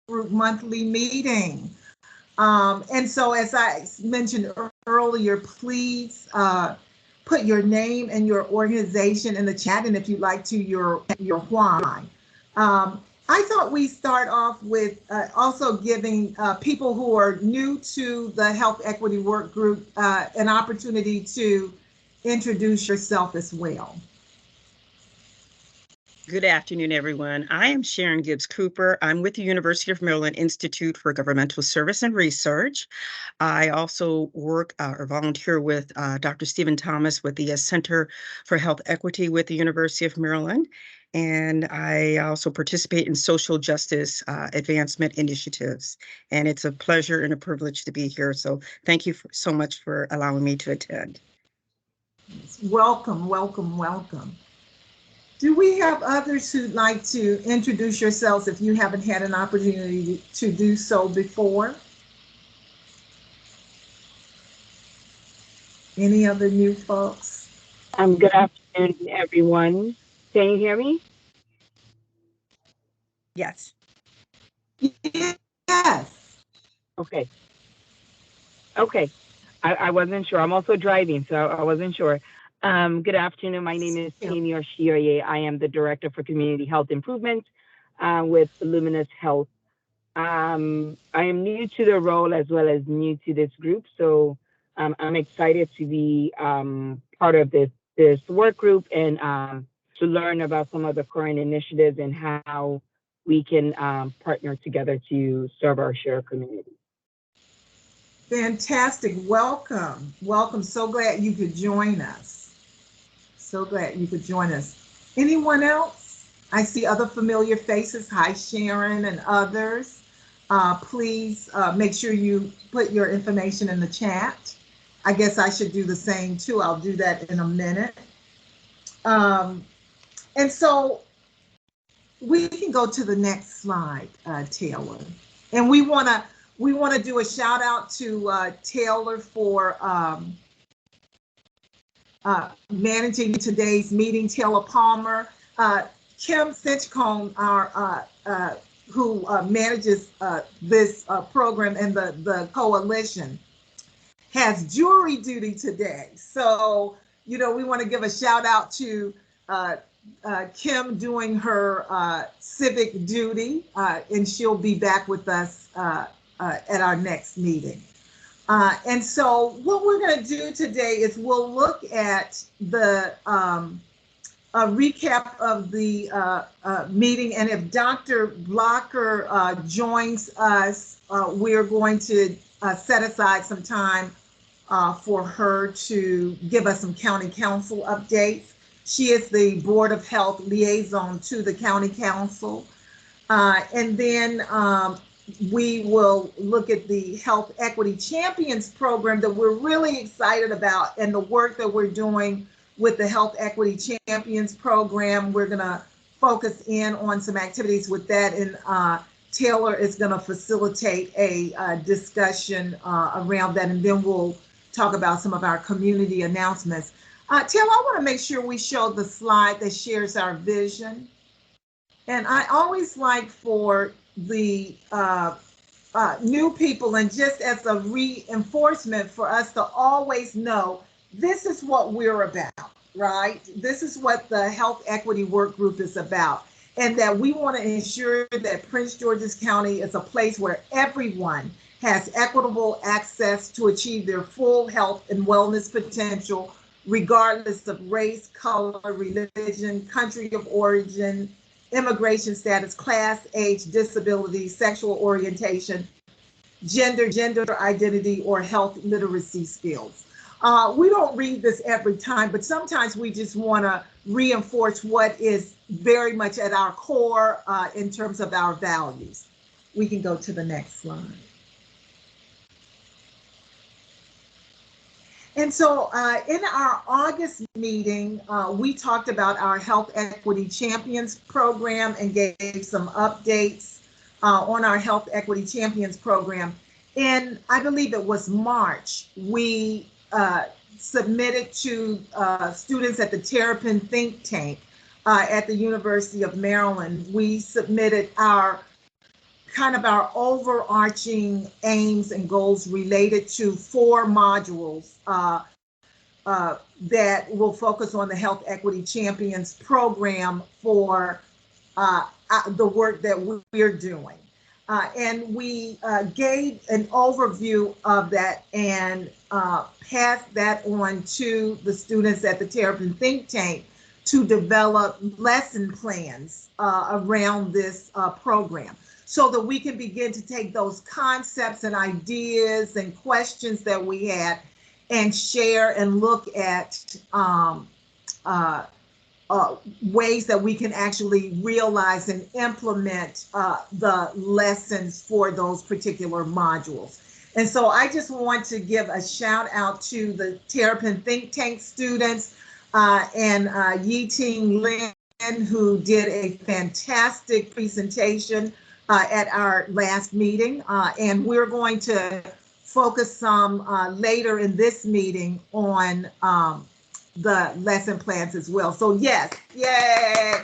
Group monthly meeting. And so, as I mentioned earlier, please put your name and your organization in the chat, and if you'd like to, your why. I thought we start off with also giving people who are new to the Health Equity Work Group an opportunity to introduce yourself as well. Good afternoon, everyone. I am Sharon Gibbs Cooper. I'm with the University of Maryland Institute for Governmental Service and Research. I also work or volunteer with Dr. Stephen Thomas with the Center for Health Equity with the University of Maryland. And I also participate in social justice advancement initiatives. And it's a pleasure and a privilege to be here. So thank you so much for allowing me to attend. Welcome, welcome, welcome. Do we have others who'd like to introduce yourselves if you haven't had an opportunity to do so before? Any other new folks? Good afternoon, everyone. Can you hear me? Yes. Yes. Okay. I wasn't sure. I'm also driving, so I wasn't sure. Good afternoon. My name is Tammy Oshioye. I am the Director for Community Health Improvement with Luminous Health. I am new to the role as well as new to this group, so I'm excited to be part of this work group and to learn about some of the current initiatives and how we can partner together to serve our shared community. Fantastic. Welcome. Welcome. So glad you could join us. So glad you could join us. Anyone else? I see other familiar faces. Hi, Sharon and others. Please make sure you put your information in the chat. I guess I should do the same too. I'll do that in a minute. And so we can go to the next slide, Taylor. And we want to do a shout out to Taylor for managing today's meeting. Taylor Palmer, Kim Cinchcombe, who manages this program and the coalition, has jury duty today. So, we want to give a shout out to Kim doing her civic duty, and she'll be back with us at our next meeting. And so what we're going to do today is we'll look at the a recap of the meeting, and if Dr. Blocker joins us, we're going to set aside some time for her to give us some county council updates. She is the Board of Health liaison to the county council. And then we will look at the Health Equity Champions program that we're really excited about, and the work that we're doing with the Health Equity Champions program. We're going to focus in on some activities with that, and Taylor is going to facilitate a discussion around that, and then we'll talk about some of our community announcements. Taylor, I want to make sure we show the slide that shares our vision. And I always like for the new people, and just as a reinforcement for us to always know, this is what we're about, right? This is what the Health Equity Work Group is about. And that we want to ensure that Prince George's County is a place where everyone has equitable access to achieve their full health and wellness potential, regardless of race, color, religion, country of origin, immigration status, class, age, disability, sexual orientation, gender identity, or health literacy skills. We don't read this every time, but sometimes we just want to reinforce what is very much at our core in terms of our values. We can go to the next slide. And so in our August meeting, we talked about our Health Equity Champions program and gave some updates on our Health Equity Champions program. And I believe it was March, we submitted to students at the Terrapin think tank at the University of Maryland. We submitted our kind of our overarching aims and goals related to 4 modules that will focus on the Health Equity Champions program for the work that we're doing. And we gave an overview of that and passed that on to the students at the Terrapin Think Tank to develop lesson plans around this program so that we can begin to take those concepts and ideas and questions that we had and share and look at ways that we can actually realize and implement the lessons for those particular modules. And so I just want to give a shout out to the Terrapin Think Tank students and Yi-Ting Lin, who did a fantastic presentation at our last meeting. And we're going to focus some later in this meeting on the lesson plans as well. So yes, yay!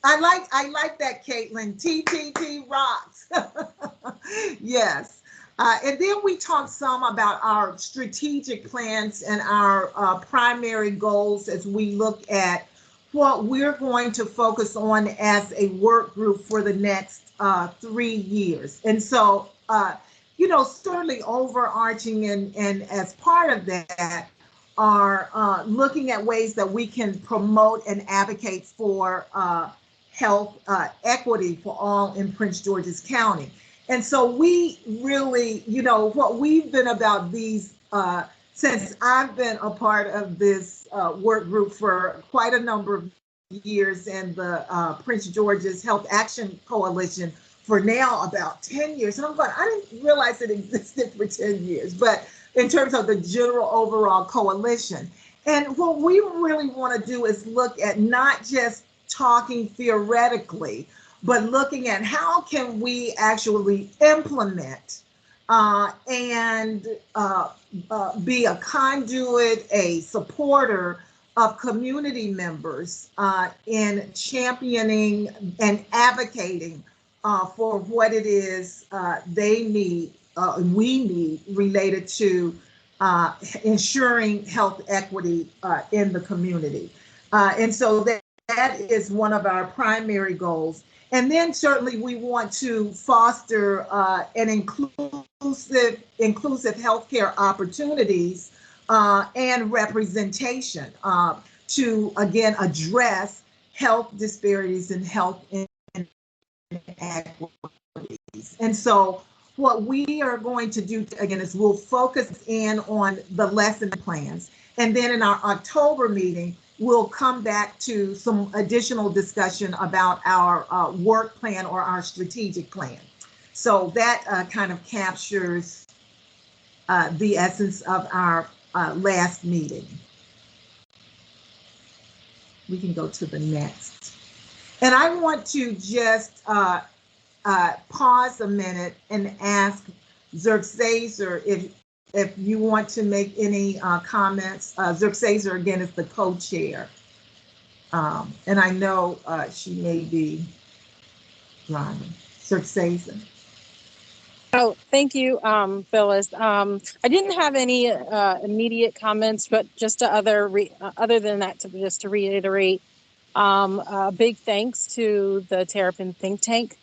I like that, Caitlin. TTT rocks. Yes. And then we talked some about our strategic plans and our primary goals as we look at what we're going to focus on as a work group for the next 3 years. And so, you know, certainly overarching and as part of that are looking at ways that we can promote and advocate for health equity for all in Prince George's County. And so we really, you know, what we've been about these, since I've been a part of this work group for quite a number of years and the Prince George's Health Action Coalition for now about 10 years. And I'm going, I didn't realize it existed for 10 years, but in terms of the general overall coalition. And what we really want to do is look at not just talking theoretically, but looking at how can we actually implement and be a conduit, a supporter of community members in championing and advocating for what it is they need, we need related to ensuring health equity in the community. And so that is one of our primary goals. And then certainly we want to foster an inclusive healthcare opportunities and representation to, again, address health disparities and health inequities. And so what we are going to do, again, is we'll focus in on the lesson plans. And then in our October meeting, we'll come back to some additional discussion about our work plan or our strategic plan. So that kind of captures the essence of our last meeting. We can go to the next. And I want to just pause a minute and ask Zerksazer if you want to make any comments. Zerksazer, again, is the co-chair. And I know she may be driving. Zerksazer. Oh, thank you, Phyllis. I didn't have any immediate comments, but just to other than that, just to reiterate, a big thanks to the Terrapin Think Tank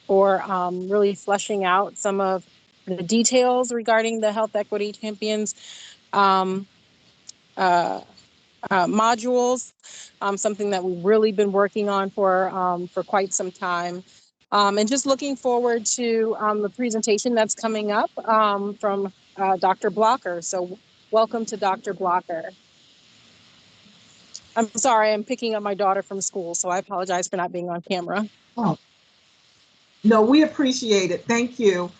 for really fleshing out some of the details regarding the Health Equity Champions modules, something that we've really been working on for quite some time. And just looking forward to the presentation that's coming up from Dr. Blocker. So welcome to Dr. Blocker. I'm sorry, I'm picking up my daughter from school, so I apologize for not being on camera. Oh, no, we appreciate it. Thank you.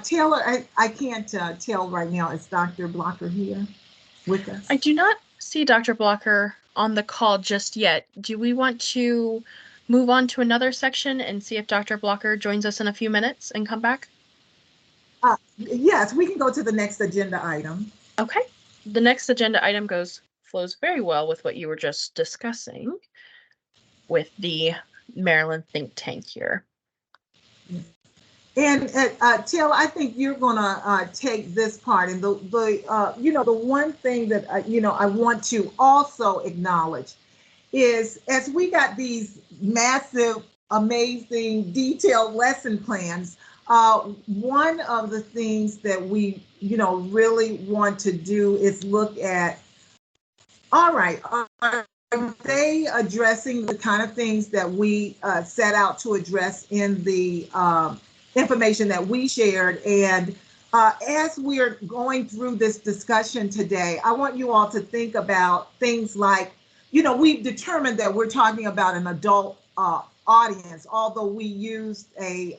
Taylor, I can't tell right now. Is Dr. Blocker here with us? I do not see Dr. Blocker on the call just yet. Do we want to move on to another section and see if Dr. Blocker joins us in a few minutes and come back? Yes, we can go to the next agenda item. Okay. The next agenda item flows very well with what you were just discussing with the Maryland think tank here. And Till, I think you're gonna take this part, and the one thing that I want to also acknowledge is, as we got these massive, amazing, detailed lesson plans, one of the things that we really want to do is look at, all right, are they addressing the kind of things that we set out to address in the information that we shared? And as we're going through this discussion today, I want you all to think about things like, we've determined that we're talking about an adult audience, although we used the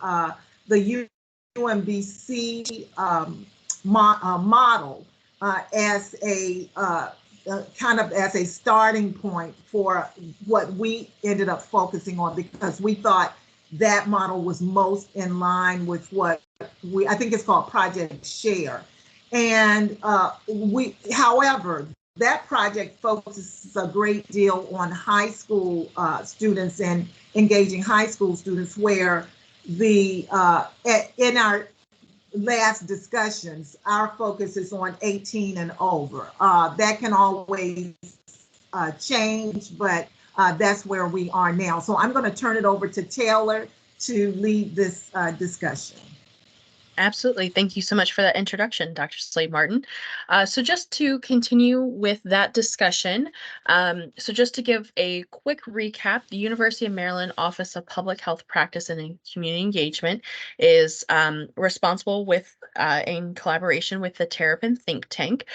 UMBC model as a kind of as a starting point for what we ended up focusing on, because we thought that model was most in line with what I think it's called Project Share. And however, that project focuses a great deal on high school students and engaging high school students, where in our last discussions, our focus is on 18 and over. That can always change, but that's where we are now. So I'm going to turn it over to Taylor to lead this discussion. Absolutely. Thank you so much for that introduction, Dr. Slade Martin. So just to continue with that discussion, so just to give a quick recap, the University of Maryland Office of Public Health Practice and Community Engagement is responsible with, in collaboration with the Terrapin think tank,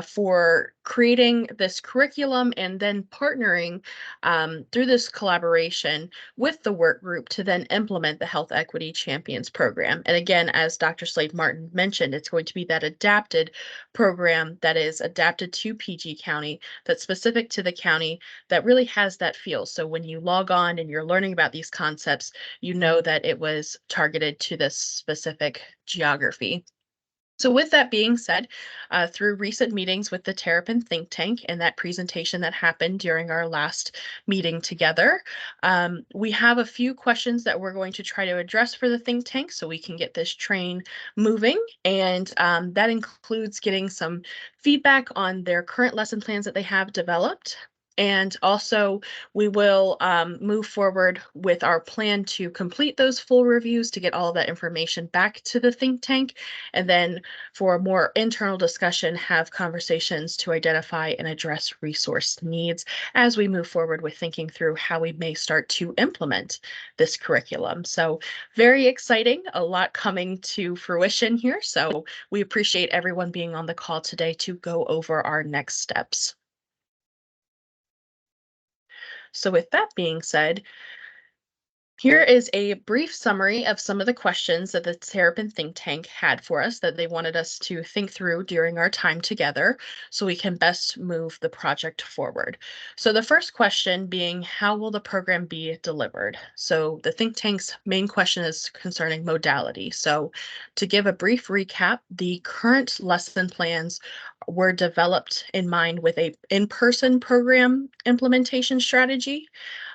for creating this curriculum and then partnering through this collaboration with the work group to then implement the Health Equity Champions program. And again, as Dr. Slade Martin mentioned, it's going to be that adapted program that is adapted to PG County, that's specific to the county, that really has that feel. So when you log on and you're learning about these concepts, you know that it was targeted to this specific geography. So with that being said, through recent meetings with the Terrapin think tank and that presentation that happened during our last meeting together, we have a few questions that we're going to try to address for the think tank so we can get this train moving. And that includes getting some feedback on their current lesson plans that they have developed. And also, we will move forward with our plan to complete those full reviews to get all of that information back to the think tank. And then for a more internal discussion, have conversations to identify and address resource needs as we move forward with thinking through how we may start to implement this curriculum. So very exciting, a lot coming to fruition here. So we appreciate everyone being on the call today to go over our next steps. So with that being said, here is a brief summary of some of the questions that the Terrapin think tank had for us that they wanted us to think through during our time together so we can best move the project forward. So the first question being, how will the program be delivered? So the think tank's main question is concerning modality. So to give a brief recap, the current lesson plans were developed in mind with a in-person program implementation strategy.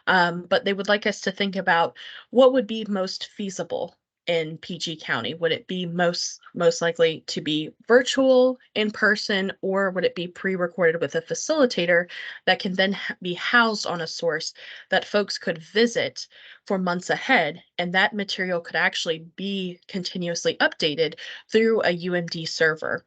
But they would like us to think about what would be most feasible in PG County. Would it be most likely to be virtual, in person, or would it be pre-recorded with a facilitator that can then be housed on a source that folks could visit for months ahead, and that material could actually be continuously updated through a UMD server?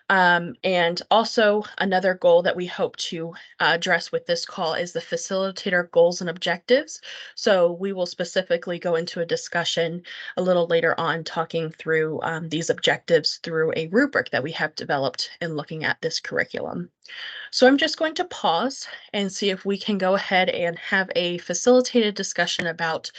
And also another goal that we hope to address with this call is the facilitator goals and objectives. So we will specifically go into a discussion a little later on talking through these objectives through a rubric that we have developed in looking at this curriculum. So I'm just going to pause and see if we can go ahead and have a facilitated discussion about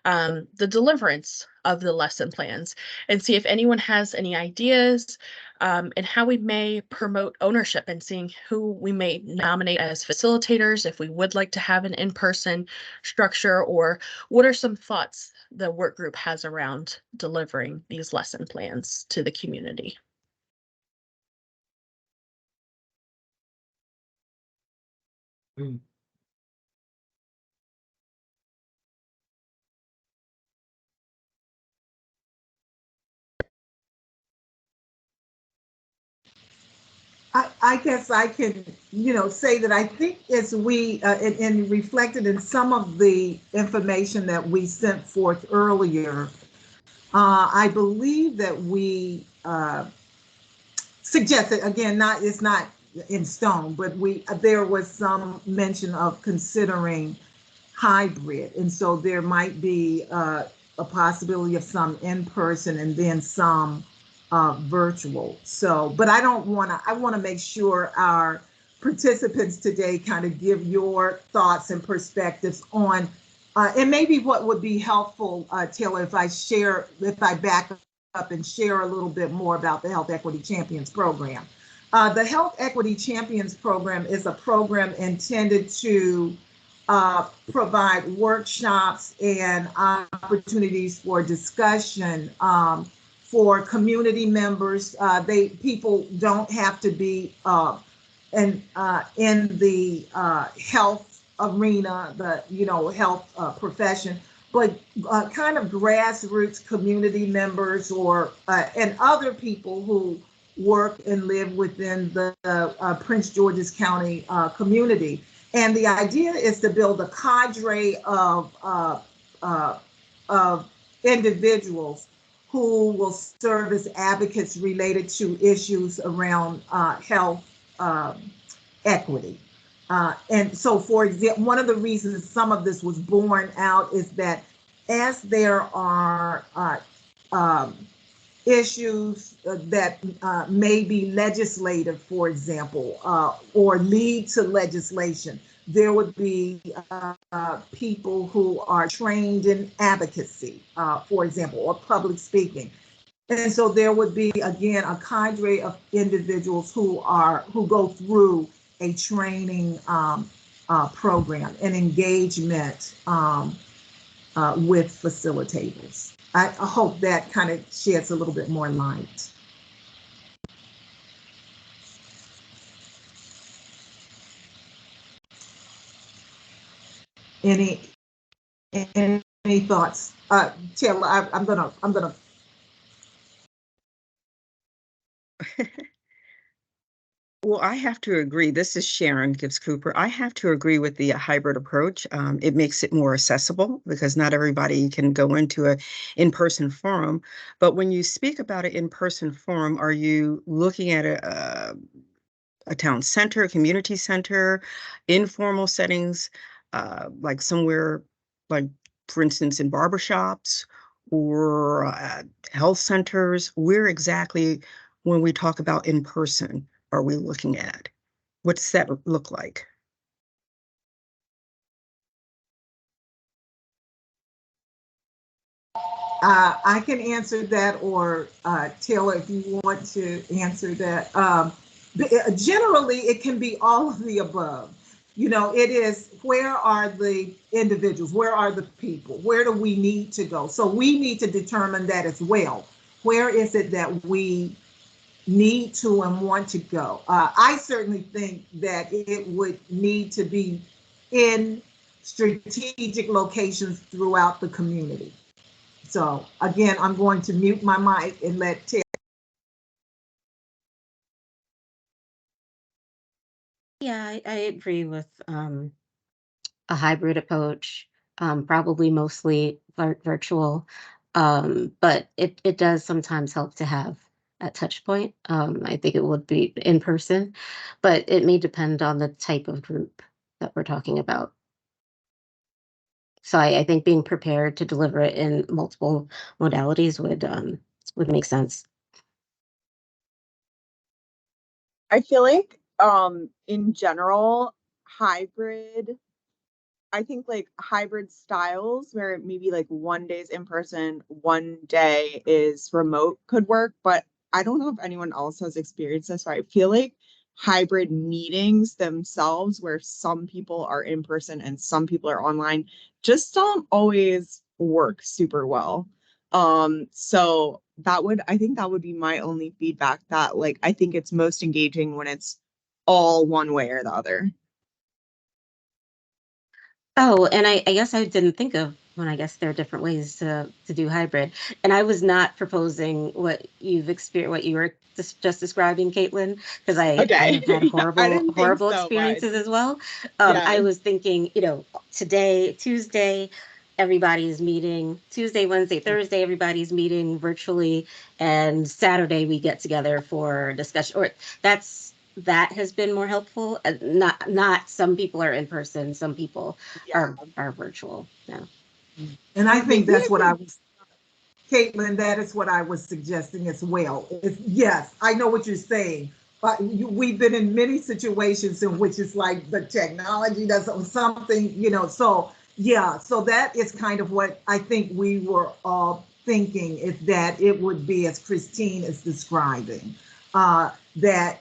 the deliverance of the lesson plans and see if anyone has any ideas and how we may promote ownership and seeing who we may nominate as facilitators if we would like to have an in-person structure, or what are some thoughts the work group has around delivering these lesson plans to the community. I guess I can, say that I think as we, and reflected in some of the information that we sent forth earlier, I believe that we suggested, again, it's not in stone, but there was some mention of considering hybrid. And so there might be a possibility of some in person and then some virtual. So, but I want to make sure our participants today kind of give your thoughts and perspectives on, and maybe what would be helpful, Taylor, if I back up and share a little bit more about the Health Equity Champions program. The Health Equity Champions program is a program intended to provide workshops and opportunities for discussion for community members. People don't have to be in the health arena, the health profession, but kind of grassroots community members or and other people who work and live within the Prince George's County community. And the idea is to build a cadre of individuals who will serve as advocates related to issues around health equity. And so, for example, one of the reasons some of this was born out is that as there are issues that may be legislative, for example, or lead to legislation, there would be people who are trained in advocacy, for example, or public speaking. And so there would be, again, a cadre of individuals who go through a training program and engagement with facilitators. I hope that kind of sheds a little bit more light. Any thoughts? Taylor, I'm gonna. Well, I have to agree. This is Sharon Gibbs Cooper. I have to agree with the hybrid approach. It makes it more accessible because not everybody can go into a in-person forum. But when you speak about an in-person forum, are you looking at a town center, a community center, informal settings, like somewhere, like for instance, in barbershops or health centers? Where exactly, when we talk about in person, are we looking at? What does that look like? I can answer that, or Taylor, if you want to answer that. Generally, it can be all of the above. It is, where are the individuals? Where are the people? Where do we need to go? So we need to determine that as well. Where is it that we need to and want to go? I certainly think that it would need to be in strategic locations throughout the community. So again, I'm going to mute my mic and let Terry. Yeah, I agree with a hybrid approach, probably mostly virtual, but it does sometimes help to have a touch point. I think it would be in person, but it may depend on the type of group that we're talking about. So I think being prepared to deliver it in multiple modalities would make sense. I feel like in general, hybrid, I think like hybrid styles where maybe like one day is in person, one day is remote could work, but I don't know if anyone else has experienced this. So I feel like hybrid meetings themselves, where some people are in person and some people are online, just don't always work super well. So I think that would be my only feedback, that like I think it's most engaging when it's all one way or the other. Oh, and I guess I didn't think of when I guess there are different ways to do hybrid. And I was not proposing what you've experienced, what you were just describing, Caitlin, because I Okay. have had Yeah, I didn't think horrible so, but experiences as well. yeah. I was thinking, today, Tuesday, everybody's meeting. Tuesday, Wednesday, Thursday, everybody's meeting virtually, and Saturday we get together for discussion. Or that has been more helpful. Not some people are in person, some people Yeah. are virtual. Yeah. And I think Maybe that's it what I could, was, Caitlin, that is what I was suggesting as well. Yes, I know what you're saying, but we've been in many situations in which it's like the technology does something, so yeah, so that is kind of what I think we were all thinking, is that it would be as Christine is describing, that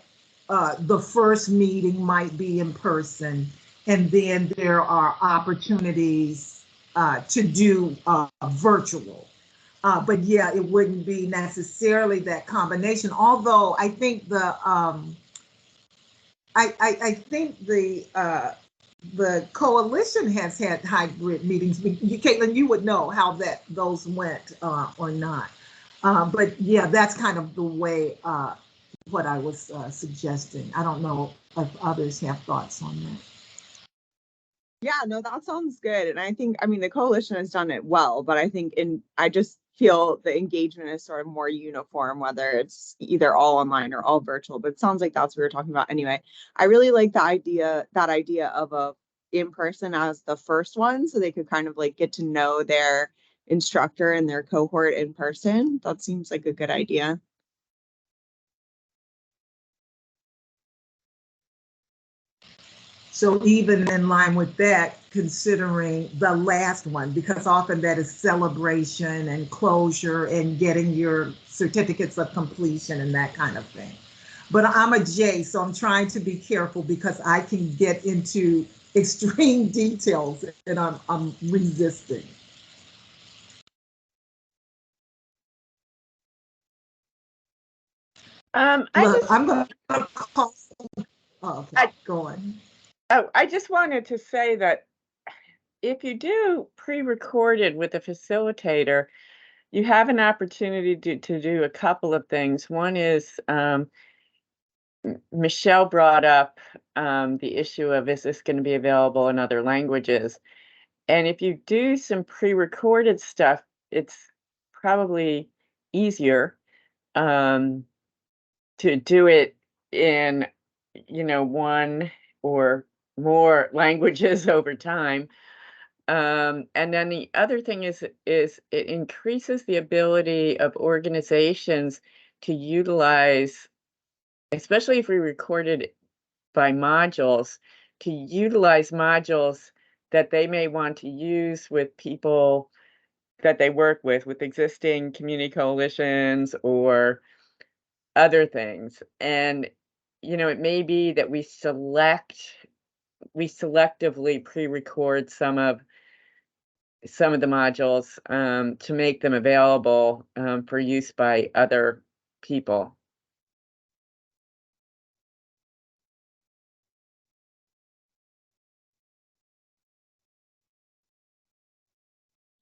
the first meeting might be in person, and then there are opportunities to do virtual. But yeah, it wouldn't be necessarily that combination. Although I think I think the coalition has had hybrid meetings. Caitlin, you would know how those went or not. But yeah, that's kind of the way what I was suggesting. I don't know if others have thoughts on that. yeah, no, that sounds good. And I think, I mean, the coalition has done it well, but I just feel the engagement is sort of more uniform, whether it's either all online or all virtual. But it sounds like that's what we were talking about anyway. I really like that idea of a in person as the first one, so they could kind of like get to know their instructor and their cohort in person. That seems like a good idea. So even in line with that, considering the last one, because often that is celebration and closure and getting your certificates of completion and that kind of thing. But I'm a J, so I'm trying to be careful because I can get into extreme details and I'm resisting. I Look, just, I'm going to call. Oh, okay, I, go on. oh, I just wanted to say that if you do pre-recorded with a facilitator, you have an opportunity to do a couple of things. One is Michelle brought up the issue of, is this going to be available in other languages? And if you do some pre-recorded stuff, it's probably easier um, to do it in, one or more languages over time. And then the other thing is it increases the ability of organizations to utilize, especially if we record it by modules, to utilize modules that they may want to use with people that they work with existing community coalitions or other things. And, it may be that we selectively pre-record some of the modules to make them available for use by other people.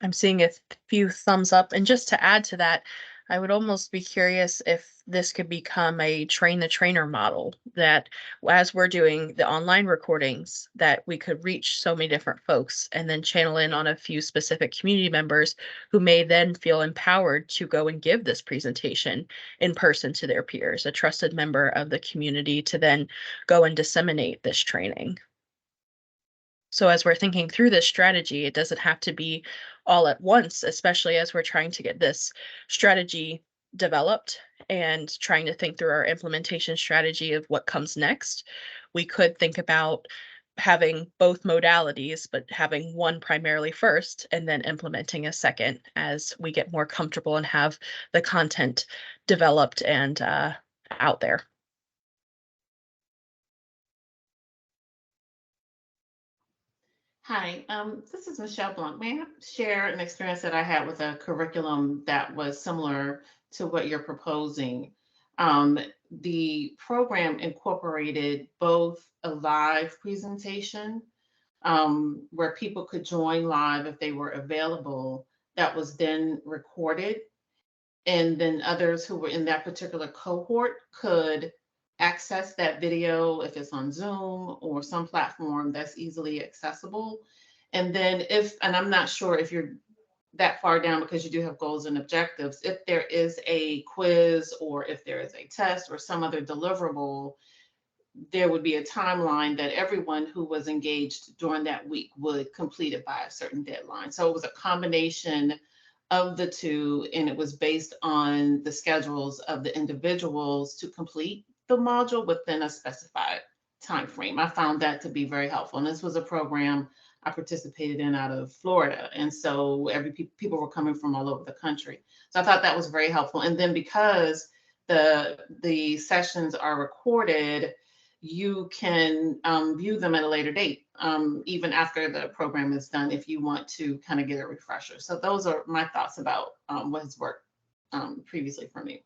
I'm seeing a few thumbs up. And just to add to that, I would almost be curious if this could become a train the trainer model, that as we're doing the online recordings, that we could reach so many different folks and then channel in on a few specific community members who may then feel empowered to go and give this presentation in person to their peers, a trusted member of the community to then go and disseminate this training. So as we're thinking through this strategy, it doesn't have to be all at once, especially as we're trying to get this strategy developed and trying to think through our implementation strategy of what comes next. We could think about having both modalities, but having one primarily first and then implementing a second as we get more comfortable and have the content developed and out there. Hi, this is Michelle Blunt. May I share an experience that I had with a curriculum that was similar to what you're proposing? Um, the program incorporated both a live presentation where people could join live if they were available, that was then recorded. And then others who were in that particular cohort could access that video if it's on Zoom or some platform that's easily accessible. And then and I'm not sure if you're that far down because you do have goals and objectives, if there is a quiz or if there is a test or some other deliverable, there would be a timeline that everyone who was engaged during that week would complete it by a certain deadline. So it was a combination of the two, and it was based on the schedules of the individuals to complete the module within a specified time frame. I found that to be very helpful. And this was a program I participated in out of Florida. And so people were coming from all over the country. So I thought that was very helpful. And then because the sessions are recorded, you can view them at a later date, even after the program is done, if you want to kind of get a refresher. So those are my thoughts about what has worked previously for me.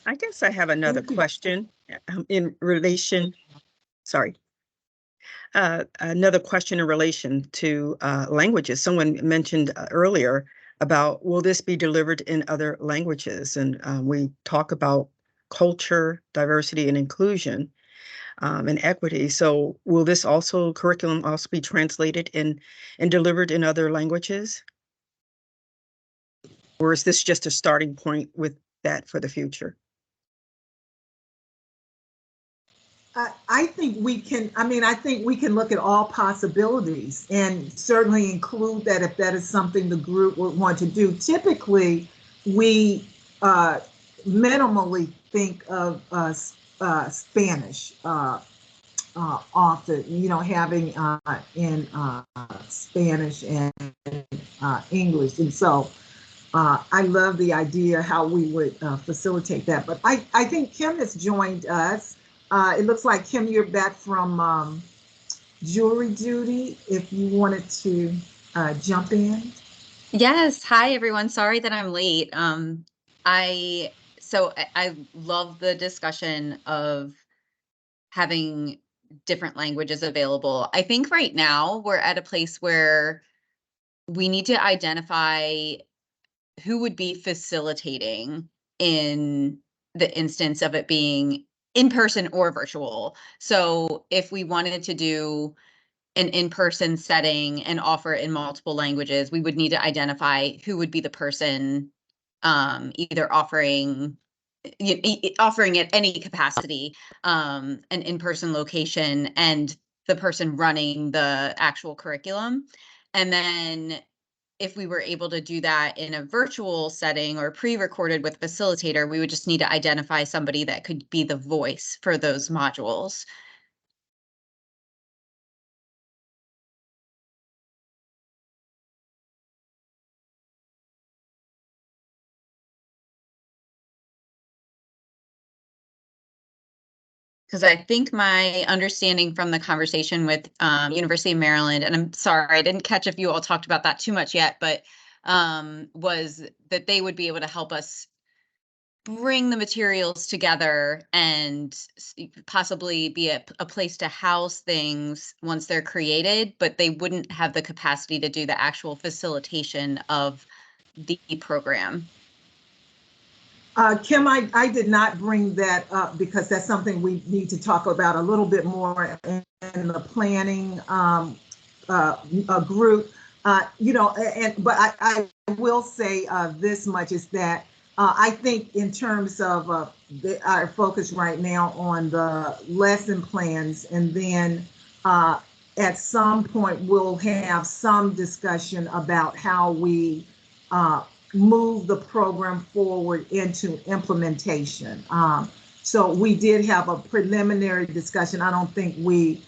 I guess I have another Thank you. question in relation, sorry. Another question in relation to languages. Someone mentioned earlier about, will this be delivered in other languages? And we talk about culture, diversity, and inclusion, and equity. So will this curriculum also be translated and delivered in other languages? Or is this just a starting point with that for the future? I think we can, I think we can look at all possibilities and certainly include that if that is something the group would want to do. Typically, we minimally think of Spanish often, having in Spanish and English. And so I love the idea how we would facilitate that. But I think Kim has joined us. It looks like, Kim, you're back from jury duty, if you wanted to jump in. Yes. Hi, everyone. Sorry that I'm late. I love the discussion of having different languages available. I think right now we're at a place where we need to identify who would be facilitating in the instance of it being in person or virtual. So if we wanted to do an in-person setting and offer it in multiple languages, we would need to identify who would be the person either offering at any capacity, an in-person location, and the person running the actual curriculum. And then if we were able to do that in a virtual setting or pre-recorded with facilitator, we would just need to identify somebody that could be the voice for those modules. Because I think my understanding from the conversation with University of Maryland, and I'm sorry, I didn't catch if you all talked about that too much yet, but was that they would be able to help us bring the materials together and possibly be a place to house things once they're created, but they wouldn't have the capacity to do the actual facilitation of the program. Kim, I did not bring that up because that's something we need to talk about a little bit more in the planning group. But I will say this much is that I think in terms of our focus right now on the lesson plans, and then at some point we'll have some discussion about how we move the program forward into implementation. So we did have a preliminary discussion. I don't think we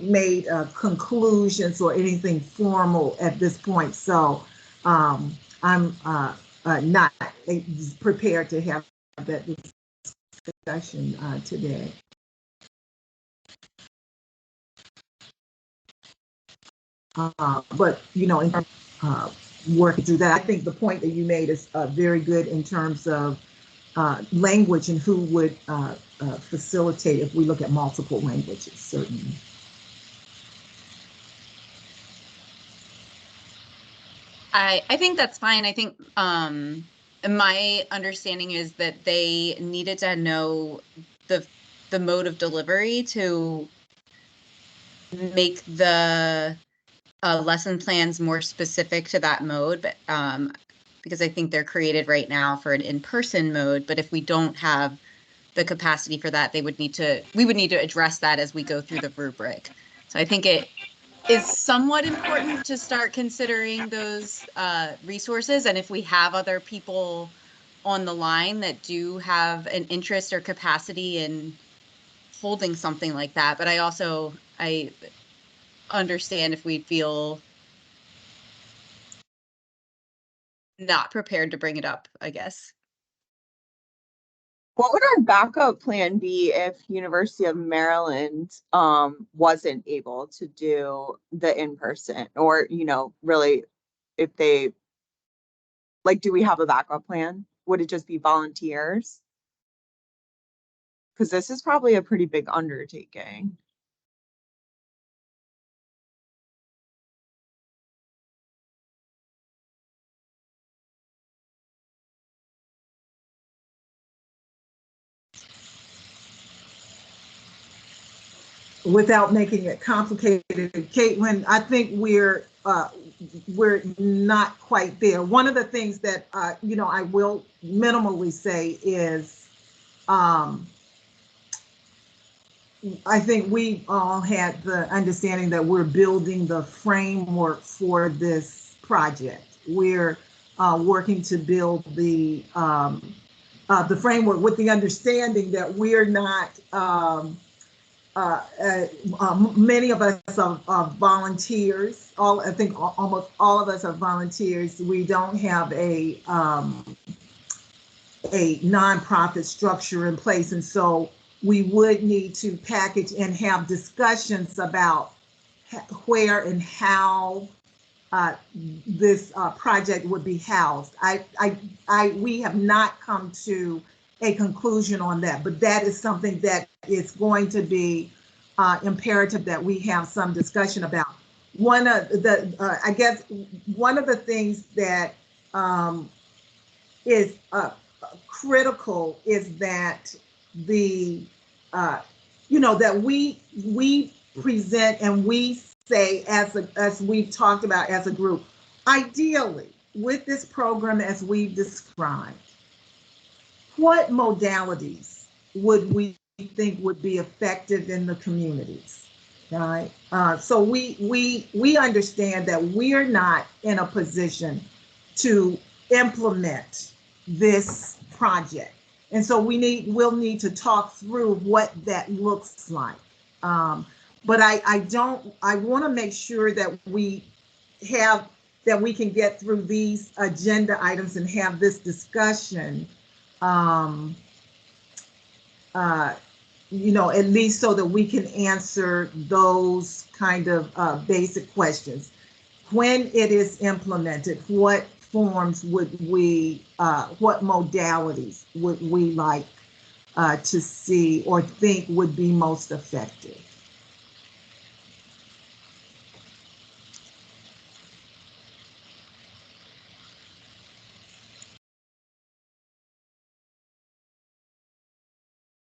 made conclusions or anything formal at this point. So I'm not prepared to have that discussion today. But working through that, I think the point that you made is very good in terms of language and who would facilitate if we look at multiple languages, certainly. I think that's fine. I think my understanding is that they needed to know the mode of delivery to make the lesson plans more specific to that mode, but because I think they're created right now for an in-person mode, but if we don't have the capacity for that, we would need to address that as we go through the rubric. So I think it is somewhat important to start considering those resources. And if we have other people on the line that do have an interest or capacity in holding something like that, but I understand if we feel not prepared to bring it up, I guess. What would our backup plan be if University of Maryland wasn't able to do the in-person, or really, if they do we have a backup plan? Would it just be volunteers? Because this is probably a pretty big undertaking. Without making it complicated, Caitlin, I think we're not quite there. One of the things that I will minimally say is I think we all had the understanding that we're building the framework for this project. We're working to build the framework with the understanding that we're not many of us are volunteers. I think almost all of us are volunteers. We don't have a nonprofit structure in place, and so we would need to package and have discussions about where and how this project would be housed. We have not come to a conclusion on that, but that is something that is going to be imperative that we have some discussion about. One of the things that is critical is that that we present and we say as we've talked about as a group, ideally with this program as we've described, what modalities would we think would be effective in the communities? Right. So we understand that we're not in a position to implement this project, and so we'll need to talk through what that looks like. But I want to make sure that we can get through these agenda items and have this discussion. At least so that we can answer those kind of basic questions. When it is implemented, what forms would what modalities would we like to see or think would be most effective?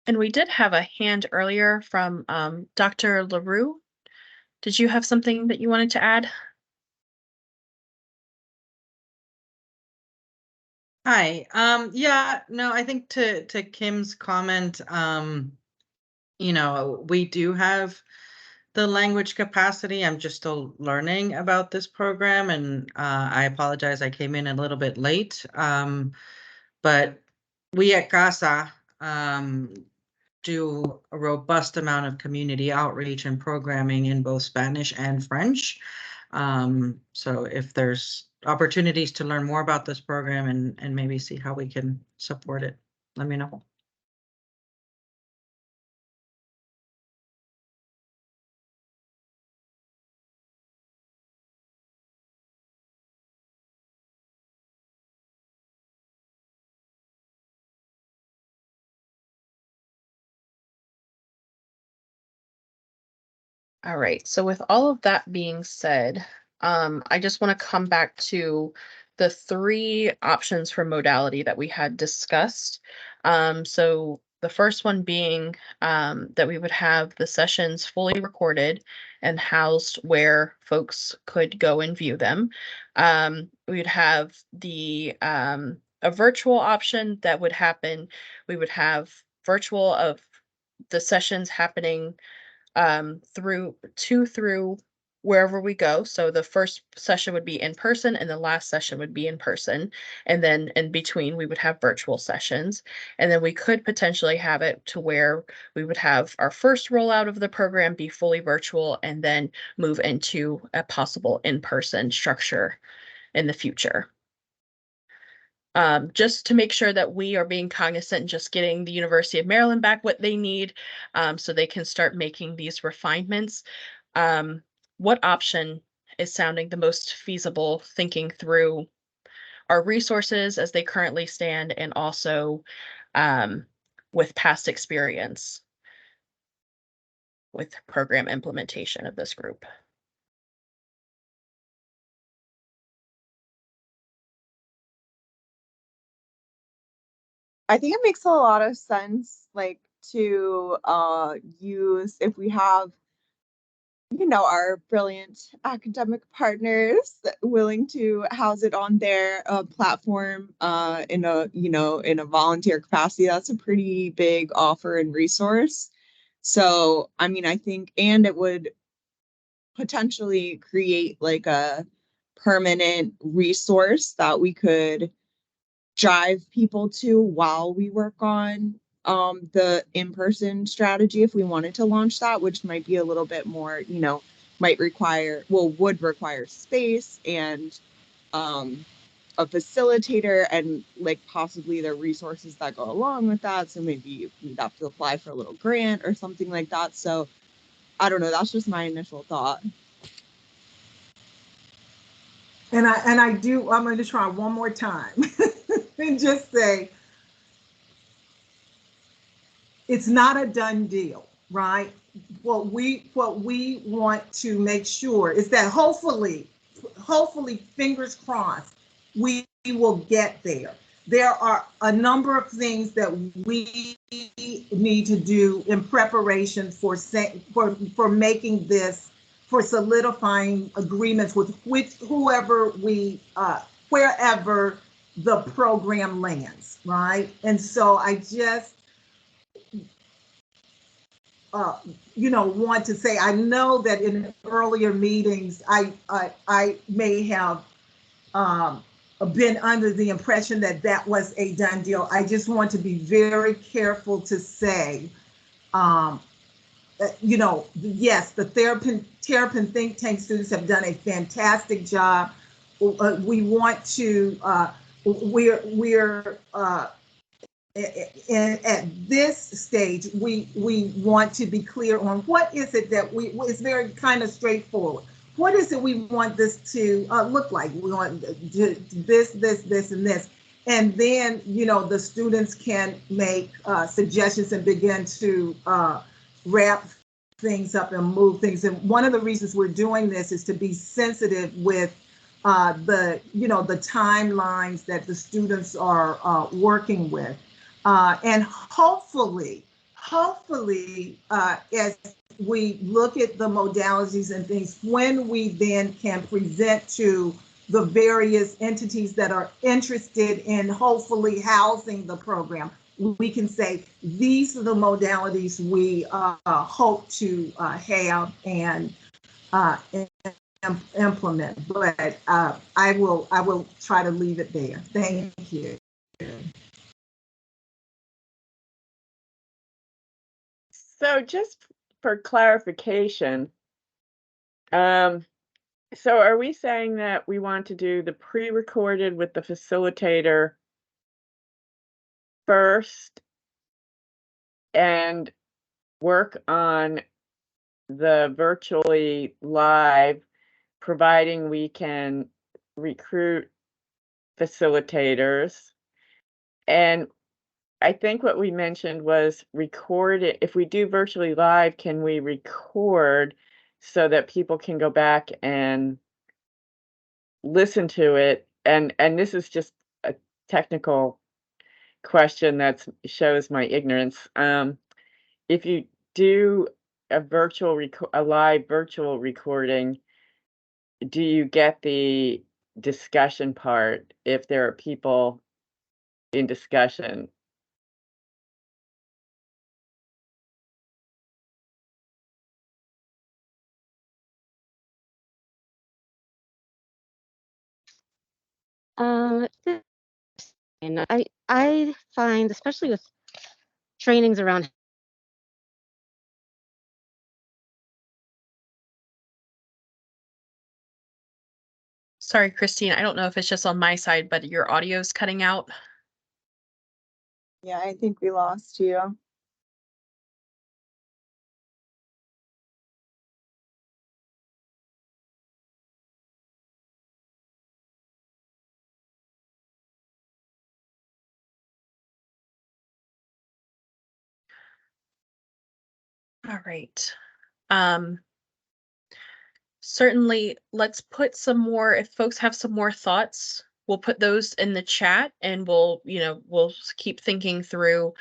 And we did have a hand earlier from Dr. LaRue. Did you have something that you wanted to add? Hi. Yeah, no, I think to Kim's comment, we do have the language capacity. I'm just still learning about this program, and I apologize, I came in a little bit late. But we at CASA do a robust amount of community outreach and programming in both Spanish and French. So if there's opportunities to learn more about this program and maybe see how we can support it, let me know. All right, so with all of that being said, I just want to come back to the 3 options for modality that we had discussed. So the first one being that we would have the sessions fully recorded and housed where folks could go and view them. We would have the a virtual option that would happen. We would have virtual of the sessions happening through wherever we go. So the first session would be in person and the last session would be in person. And then in between, we would have virtual sessions. And then we could potentially have it to where we would have our first rollout of the program be fully virtual and then move into a possible in-person structure in the future. Just to make sure that we are being cognizant and just getting the University of Maryland back what they need so they can start making these refinements. What option is sounding the most feasible, thinking through our resources as they currently stand and also with past experience with program implementation of this group? I think it makes a lot of sense, like, to use, if we have, our brilliant academic partners willing to house it on their platform in a volunteer capacity. That's a pretty big offer and resource. So, I mean, I think, and it would potentially create like a permanent resource that we could drive people to while we work on the in-person strategy, if we wanted to launch that, which might be a little bit more, would require space and a facilitator and like possibly the resources that go along with that. So maybe we'd have to apply for a little grant or something like that. So I don't know, that's just my initial thought. And I'm going to try one more time and just say, it's not a done deal, right? What we want to make sure is that hopefully, fingers crossed, we will get there. There are a number of things that we need to do in preparation for making this, for solidifying agreements with whoever wherever the program lands, right? And so I just want to say, I know that in earlier meetings, I may have been under the impression that that was a done deal. I just want to be very careful to say, yes, the Terrapin think tank students have done a fantastic job. We want to, we're and at this stage, we want to be clear on what is it that it's very kind of straightforward. What is it we want this to look like? We want this, and this. And then, the students can make suggestions and begin to wrap things up and move things. And one of the reasons we're doing this is to be sensitive with the timelines that the students are working with. And hopefully, as we look at the modalities and things, when we then can present to the various entities that are interested in hopefully housing the program, we can say these are the modalities we hope to have and implement. But I will try to leave it there. Thank you. So just for clarification, so are we saying that we want to do the pre-recorded with the facilitator first and work on the virtually live, providing we can recruit facilitators? And I think what we mentioned was record it. If we do virtually live, can we record so that people can go back and listen to it? And this is just a technical question that shows my ignorance. If you do a live virtual recording, do you get the discussion part if there are people in discussion? Um, and I find, especially with trainings around. Sorry, Christine, I don't know if it's just on my side, but your audio is cutting out. Yeah, I think we lost you. All right. Certainly, let's put some more, if folks have some more thoughts, we'll put those in the chat and we'll keep thinking through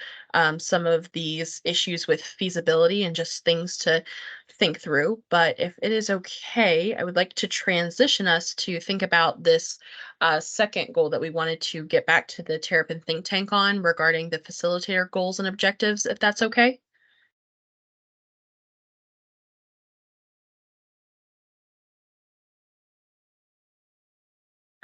some of these issues with feasibility and just things to think through. But if it is okay, I would like to transition us to think about this second goal that we wanted to get back to the Terrapin think tank on regarding the facilitator goals and objectives, if that's okay.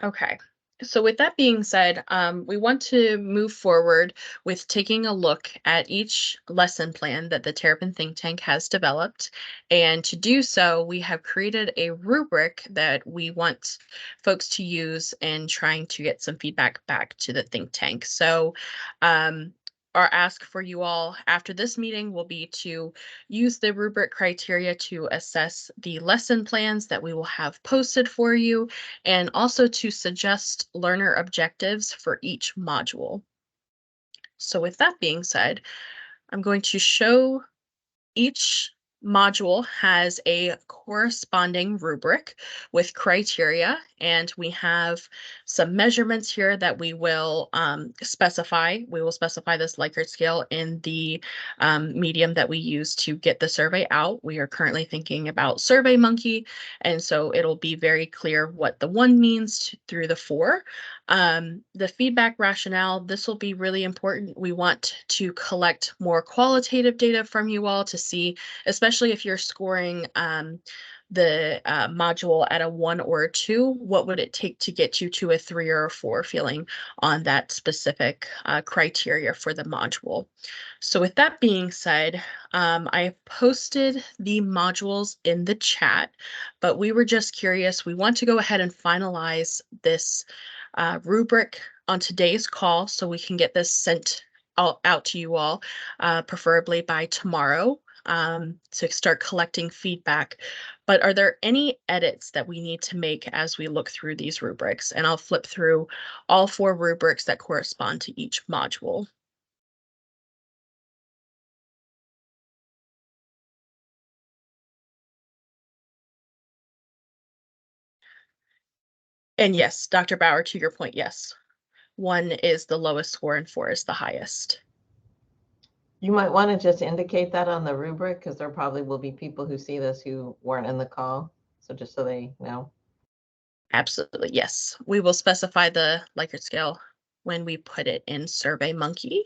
Okay. So with that being said, we want to move forward with taking a look at each lesson plan that the Terrapin think tank has developed. And to do so, we have created a rubric that we want folks to use in trying to get some feedback back to the think tank. So our ask for you all after this meeting will be to use the rubric criteria to assess the lesson plans that we will have posted for you, and also to suggest learner objectives for each module. So with that being said, I'm going to show each module has a corresponding rubric with criteria, and we have some measurements here that we will specify. We will specify this Likert scale in the medium that we use to get the survey out. We are currently thinking about SurveyMonkey, and so it'll be very clear what the 1 means through the 4. The feedback rationale, this will be really important. We want to collect more qualitative data from you all to see, especially if you're scoring the module at a 1 or a 2, what would it take to get you to a 3 or a 4 feeling on that specific criteria for the module. So with that being said, I have posted the modules in the chat, but we were just curious. We want to go ahead and finalize this rubric on today's call so we can get this sent out to you all, preferably by tomorrow, to start collecting feedback. But are there any edits that we need to make as we look through these rubrics? And I'll flip through all 4 rubrics that correspond to each module. And yes, Dr. Bauer, to your point, yes. 1 is the lowest score and 4 is the highest. You might want to just indicate that on the rubric, because there probably will be people who see this who weren't in the call. So just so they know. Absolutely, yes. We will specify the Likert scale when we put it in SurveyMonkey.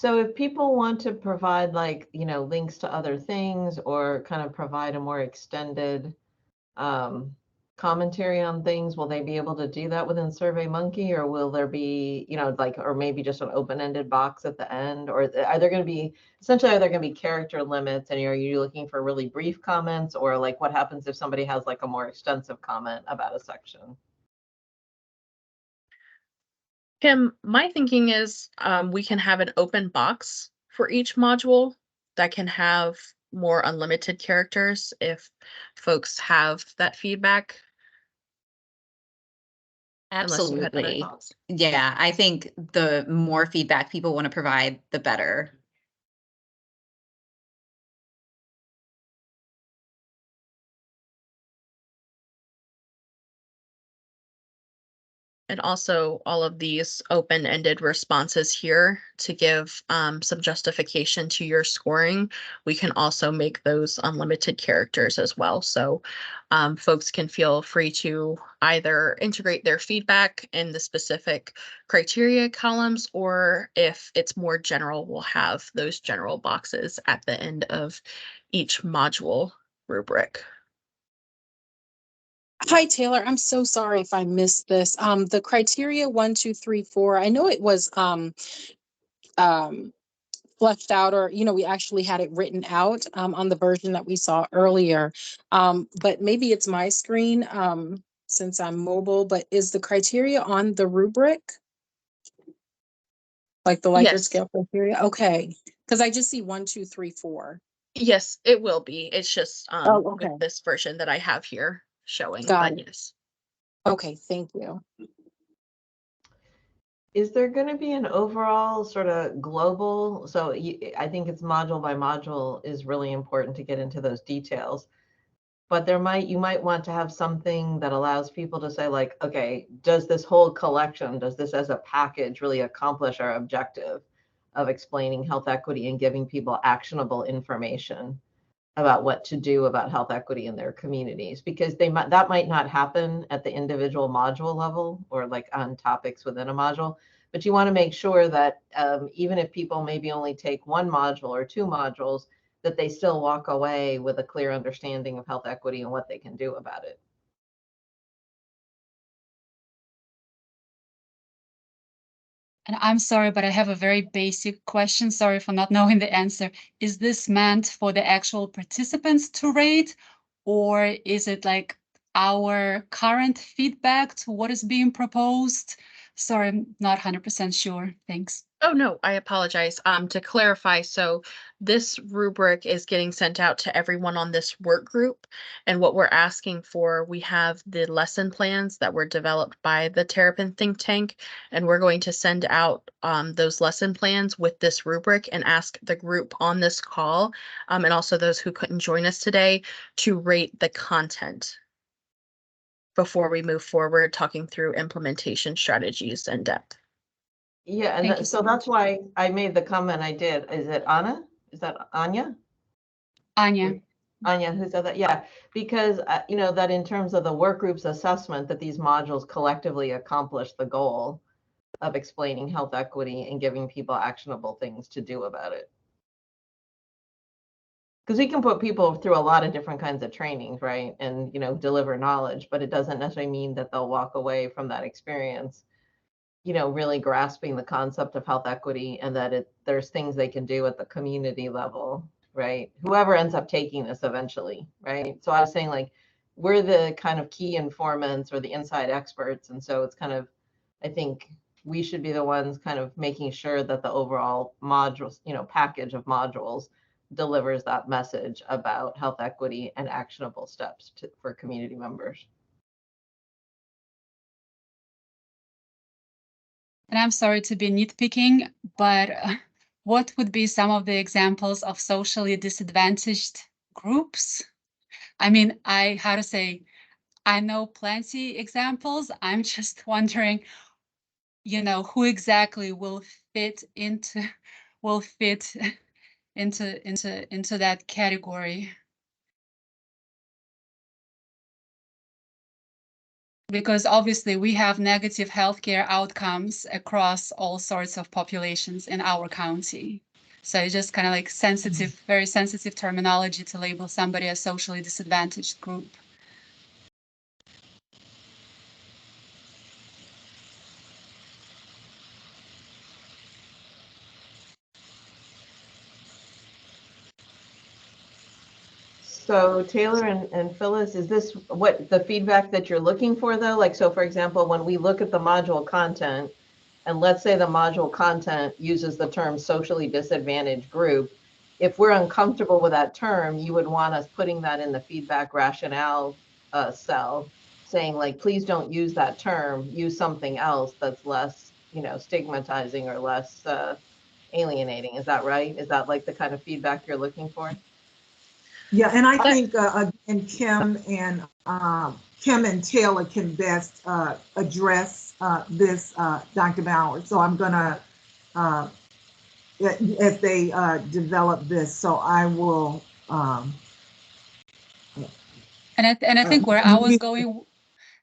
So if people want to provide like, links to other things or kind of provide a more extended commentary on things, will they be able to do that within SurveyMonkey, or will there be, or maybe just an open-ended box at the end? Or are there going to be, essentially, are there going to be character limits, and are you looking for really brief comments, or like what happens if somebody has like a more extensive comment about a section? Kim, my thinking is we can have an open box for each module that can have more unlimited characters if folks have that feedback. Unless you had other Absolutely. thoughts. Yeah, I think the more feedback people want to provide, the better. And also all of these open-ended responses here to give some justification to your scoring. We can also make those unlimited characters as well. So folks can feel free to either integrate their feedback in the specific criteria columns, or if it's more general, we'll have those general boxes at the end of each module rubric. Hi, Taylor. I'm so sorry if I missed this. The criteria 1, 2, 3, 4. I know it was fleshed out, or we actually had it written out on the version that we saw earlier. But maybe it's my screen since I'm mobile. But is the criteria on the rubric, like the Likert Yes. scale criteria? Okay, because I just see 1, 2, 3, 4. Yes, it will be. It's just Oh, okay. with this version that I have here showing, Got but it. yes. Okay, thank you. Is there going to be an overall sort of global? So I think it's module by module is really important to get into those details. But you might want to have something that allows people to say like, okay, does this whole collection, does this as a package really accomplish our objective of explaining health equity and giving people actionable information about what to do about health equity in their communities? Because that might not happen at the individual module level or like on topics within a module, but you want to make sure that even if people maybe only take one module or two modules, that they still walk away with a clear understanding of health equity and what they can do about it. And I'm sorry, but I have a very basic question. Sorry for not knowing the answer. Is this meant for the actual participants to rate, or is it like our current feedback to what is being proposed? Sorry, I'm not 100% sure. Thanks. Oh, no, I apologize. To clarify, so this rubric is getting sent out to everyone on this work group. And what we're asking for, we have the lesson plans that were developed by the Terrapin think tank. And we're going to send out those lesson plans with this rubric and ask the group on this call, and also those who couldn't join us today, to rate the content before we move forward talking through implementation strategies in depth. Yeah, and so that's why I made the comment I did. Is it Anna? Is that Anya? Anya. Anya, who said that? Yeah, because that in terms of the work group's assessment, that these modules collectively accomplish the goal of explaining health equity and giving people actionable things to do about it. Because we can put people through a lot of different kinds of trainings, right? And deliver knowledge, but it doesn't necessarily mean that they'll walk away from that experience really grasping the concept of health equity, and that there's things they can do at the community level, right? Whoever ends up taking this eventually, right? So I was saying like, we're the kind of key informants or the inside experts. And so it's kind of, I think we should be the ones kind of making sure that the overall modules, package of modules delivers that message about health equity and actionable steps for community members. And I'm sorry to be nitpicking, but what would be some of the examples of socially disadvantaged groups? I mean, I know plenty examples. I'm just wondering, who exactly will fit into that category. because obviously we have negative healthcare outcomes across all sorts of populations in our county. So it's just kind of like sensitive, very sensitive terminology to label somebody a socially disadvantaged group. So Taylor and Phyllis, is this what the feedback that you're looking for though? Like, so for example, when we look at the module content, and let's say the module content uses the term socially disadvantaged group, if we're uncomfortable with that term, you would want us putting that in the feedback rationale cell, saying like, please don't use that term, use something else that's less, you know, stigmatizing or less alienating. Is that right? Is that like the kind of feedback you're looking for? Yeah, and I think again, Kim and Taylor can best address this, Dr. Bauer. So I'm gonna as they develop this. So I will. And I think where I was going.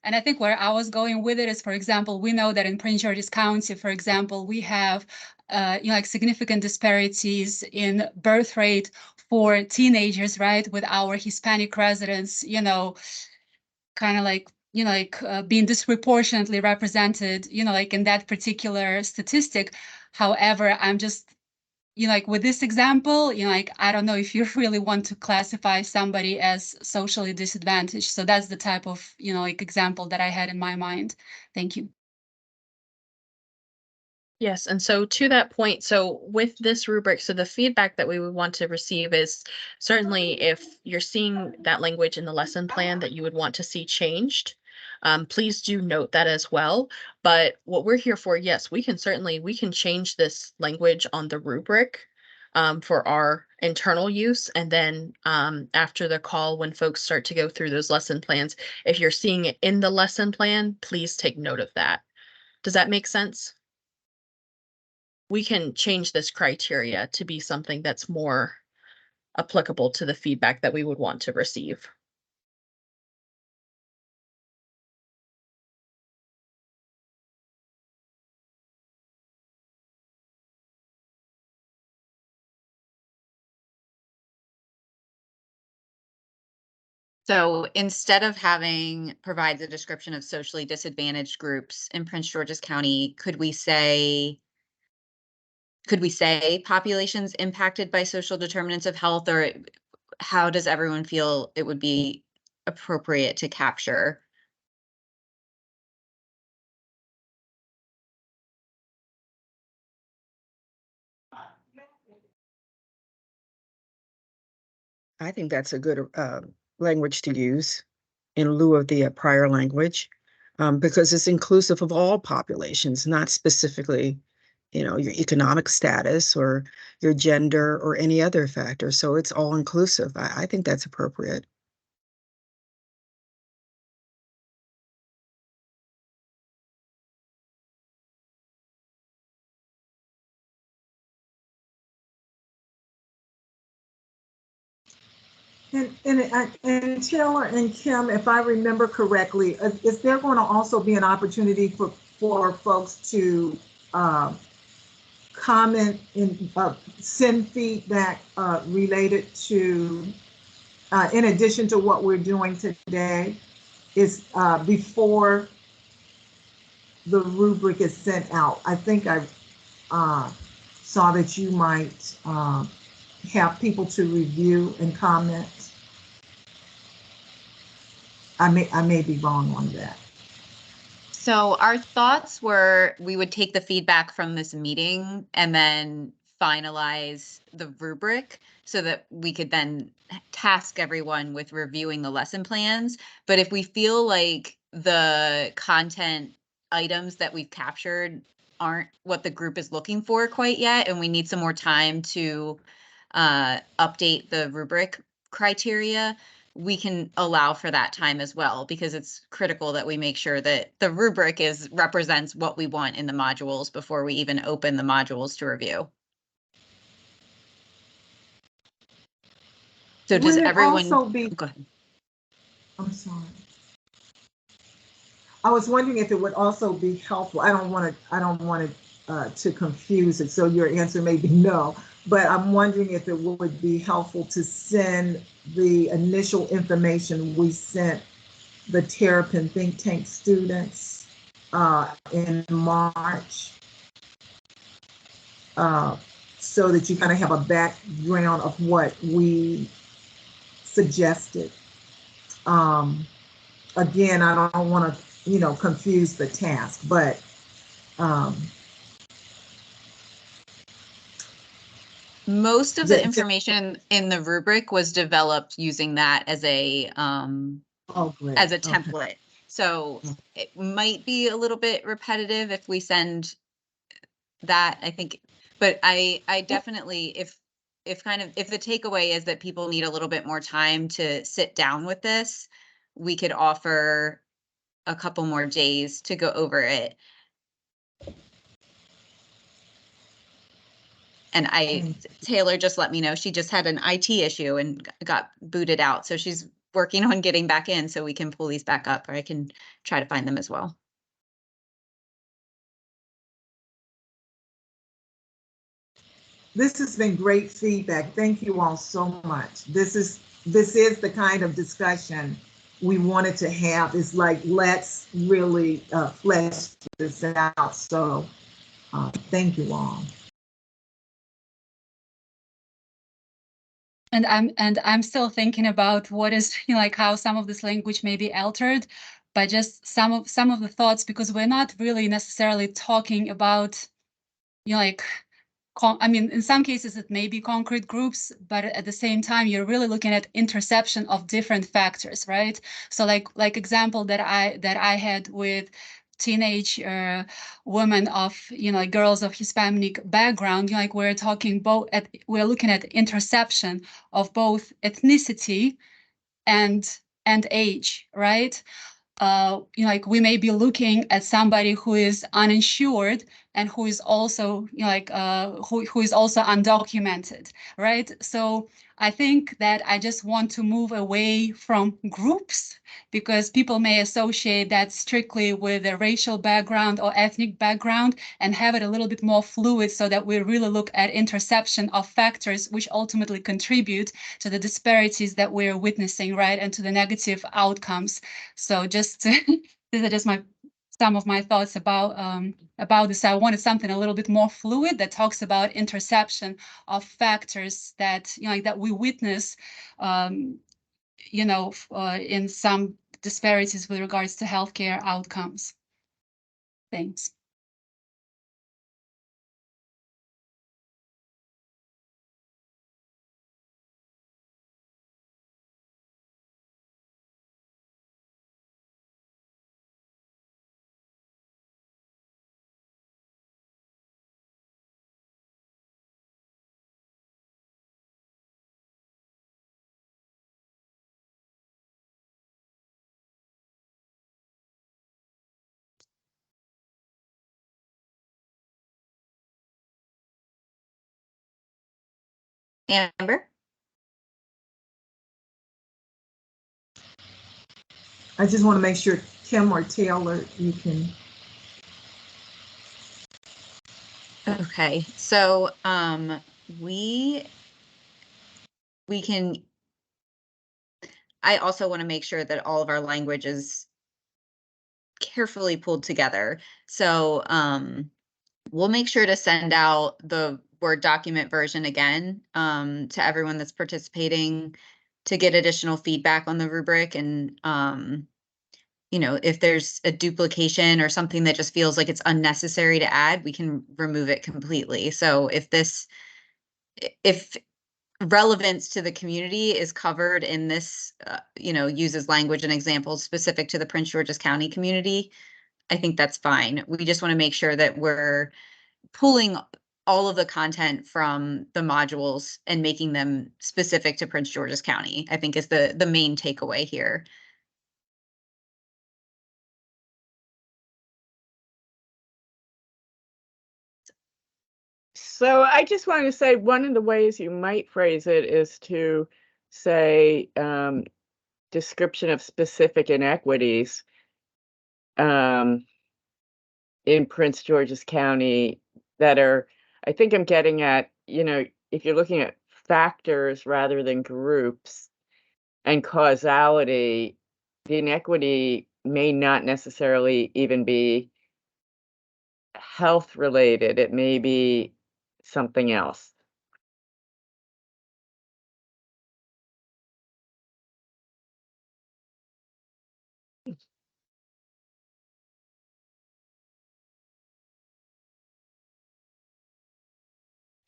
And I think where I was going with it is, for example, we know that in Prince George's County, for example, we have like significant disparities in birth rate for teenagers, right? With our Hispanic residents, kind of like, being disproportionately represented, like in that particular statistic. However, I'm just, like with this example, like, I don't know if you really want to classify somebody as socially disadvantaged. So that's the type of, like example that I had in my mind. Thank you. Yes, and so to that point, so with this rubric, so the feedback that we would want to receive is certainly if you're seeing that language in the lesson plan that you would want to see changed, please do note that as well. But what we're here for, yes, we can change this language on the rubric for our internal use. And then after the call, when folks start to go through those lesson plans, if you're seeing it in the lesson plan, please take note of that. Does that make sense? We can change this criteria to be something that's more applicable to the feedback that we would want to receive. So instead of having provide the description of socially disadvantaged groups in Prince George's County, could we say populations impacted by social determinants of health, or how does everyone feel it would be appropriate to capture? I think that's a good language to use in lieu of the prior language, because it's inclusive of all populations, not specifically, your economic status or your gender or any other factor. So it's all inclusive. I think that's appropriate. And Taylor and Kim, if I remember correctly, is there going to also be an opportunity for folks to comment and send feedback related to, in addition to what we're doing today, is before the rubric is sent out? I think I saw that you might have people to review and comment. I may be wrong on that. So our thoughts were we would take the feedback from this meeting and then finalize the rubric so that we could then task everyone with reviewing the lesson plans. But if we feel like the content items that we've captured aren't what the group is looking for quite yet, and we need some more time to update the rubric criteria, we can allow for that time as well, because it's critical that we make sure that the rubric represents what we want in the modules before we even open the modules to review. So does everyone also be, go ahead. I'm sorry. I was wondering if it would also be helpful. I don't want to confuse it, so your answer may be no, but I'm wondering if it would be helpful to send the initial information we sent the Terrapin think tank students in March, so that you kind of have a background of what we suggested. Again, I don't want to, confuse the task, but most of the information in the rubric was developed using that as a great. template. Okay. So it might be a little bit repetitive if we send that, I think, but I definitely, if the takeaway is that people need a little bit more time to sit down with this, we could offer a couple more days to go over it. And Taylor just let me know she just had an IT issue and got booted out. So she's working on getting back in so we can pull these back up, or I can try to find them as well. This has been great feedback. Thank you all so much. This is the kind of discussion we wanted to have. It's like, let's really flesh this out. So thank you all. And I'm still thinking about what is, like how some of this language may be altered, but just some of the thoughts, because we're not really necessarily talking about, like, I mean, in some cases it may be concrete groups, but at the same time, you're really looking at interception of different factors, right? So like example that I had with teenage women of, girls of Hispanic background, like we're talking we're looking at interception of both ethnicity and age, right? Like we may be looking at somebody who is uninsured and who is also, who is also undocumented, right? So I think that I just want to move away from groups, because people may associate that strictly with a racial background or ethnic background, and have it a little bit more fluid, so that we really look at interception of factors which ultimately contribute to the disparities that we're witnessing, right, and to the negative outcomes. So just these are just some of my thoughts about this. I wanted something a little bit more fluid that talks about interception of factors that, that we witness, in some disparities with regards to healthcare outcomes. Thanks. Amber? I just want to make sure, Kim or Taylor, you can. Okay, so we can, I also want to make sure that all of our language is carefully pulled together. So we'll make sure to send out the Word document version again to everyone that's participating, to get additional feedback on the rubric. And if there's a duplication or something that just feels like it's unnecessary to add, we can remove it completely. So if relevance to the community is covered in this, uses language and examples specific to the Prince George's County community, I think that's fine. We just want to make sure that we're pulling all of the content from the modules and making them specific to Prince George's County, I think is the main takeaway here. So I just wanted to say, one of the ways you might phrase it is to say description of specific inequities. in Prince George's County that are, I think I'm getting at, if you're looking at factors rather than groups and causality, the inequity may not necessarily even be health related. It may be something else.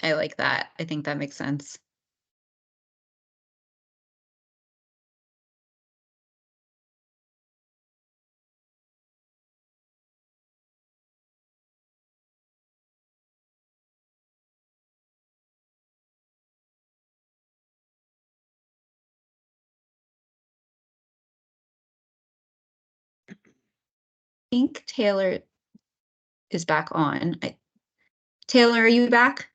I like that. I think that makes sense. I think Taylor is back on. Taylor, are you back?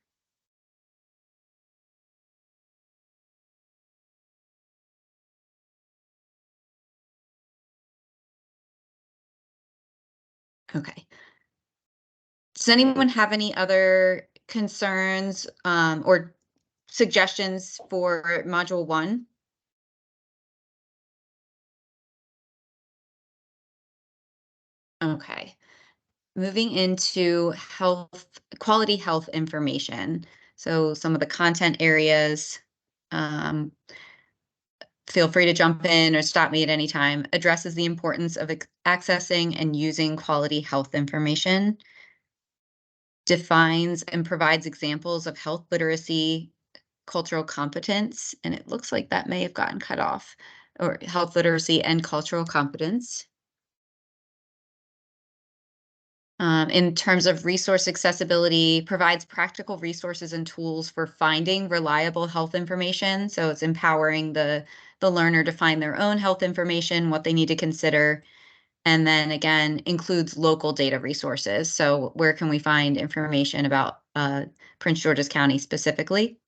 Okay. Does anyone have any other concerns or suggestions for Module 1? Okay. Moving into quality health information. So some of the content areas, feel free to jump in or stop me at any time, addresses the importance of accessing and using quality health information, defines and provides examples of health literacy, cultural competence, and it looks like that may have gotten cut off, or health literacy and cultural competence. In terms of resource accessibility, provides practical resources and tools for finding reliable health information. So it's empowering the learner to find their own health information, what they need to consider. And then again, includes local data resources. So where can we find information about Prince George's County specifically?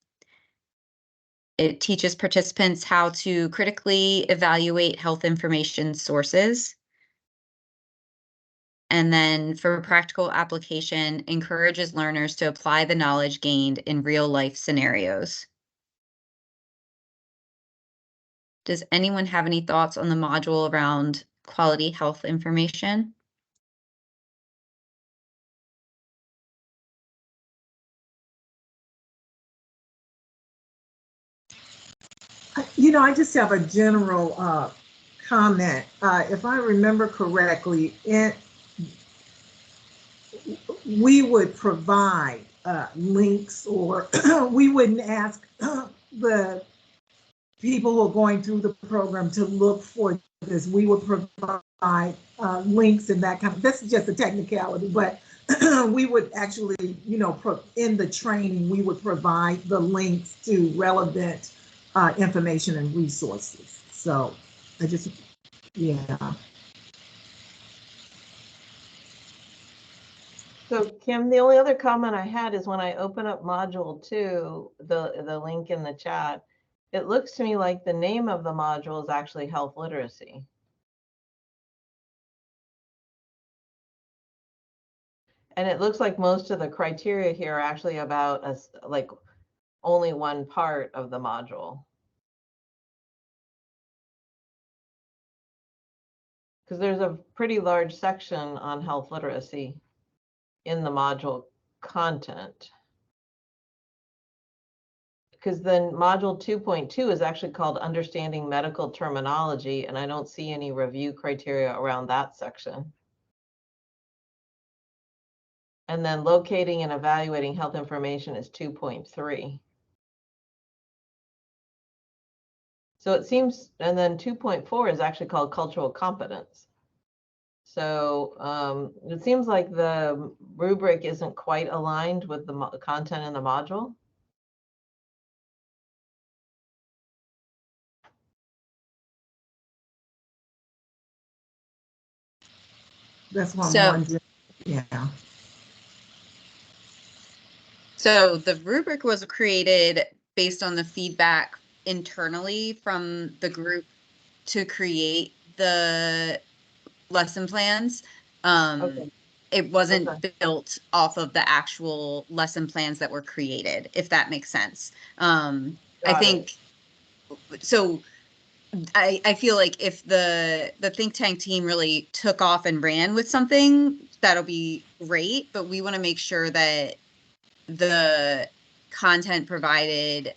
It teaches participants how to critically evaluate health information sources. And then for practical application, encourages learners to apply the knowledge gained in real life scenarios. Does anyone have any thoughts on the module around quality health information? I just have a general comment. If I remember correctly, we would provide links, or we wouldn't ask the people who are going through the program to look for this. We would provide links and that kind of, this is just a technicality, but we would actually, in the training, we would provide the links to relevant information and resources. So yeah. So Kim, the only other comment I had is when I open up module 2, the link in the chat, it looks to me like the name of the module is actually health literacy. And it looks like most of the criteria here are actually about like only one part of the module. Because there's a pretty large section on health literacy in the module content. Because then module 2.2 is actually called Understanding Medical Terminology, and I don't see any review criteria around that section. And then locating and evaluating health information is 2.3. So it seems, and then 2.4 is actually called cultural competence. So it seems like the rubric isn't quite aligned with the content in the module. That's what I'm wondering. Yeah. So the rubric was created based on the feedback internally from the group to create the lesson plans. Okay. It wasn't Okay. built off of the actual lesson plans that were created, if that makes sense. I Got it. think so. I feel like if the think tank team really took off and ran with something, that'll be great. But we want to make sure that the content provided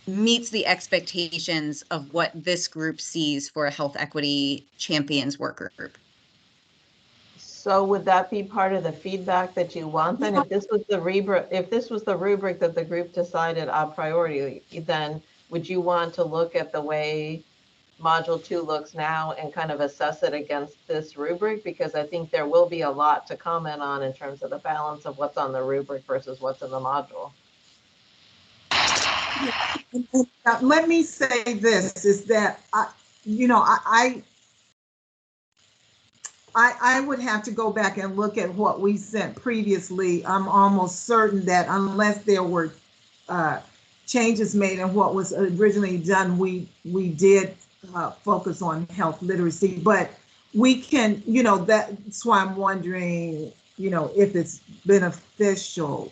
meets the expectations of what this group sees for a health equity champions work group. So would that be part of the feedback that you want then? If this was the rubric that the group decided a priority, then would you want to look at the way Module 2 looks now and kind of assess it against this rubric? Because I think there will be a lot to comment on in terms of the balance of what's on the rubric versus what's in the module. Let me say this, is that I would have to go back and look at what we sent previously. I'm almost certain that unless there were changes made in what was originally done, we did focus on health literacy. But we can, that's why I'm wondering, if it's beneficial.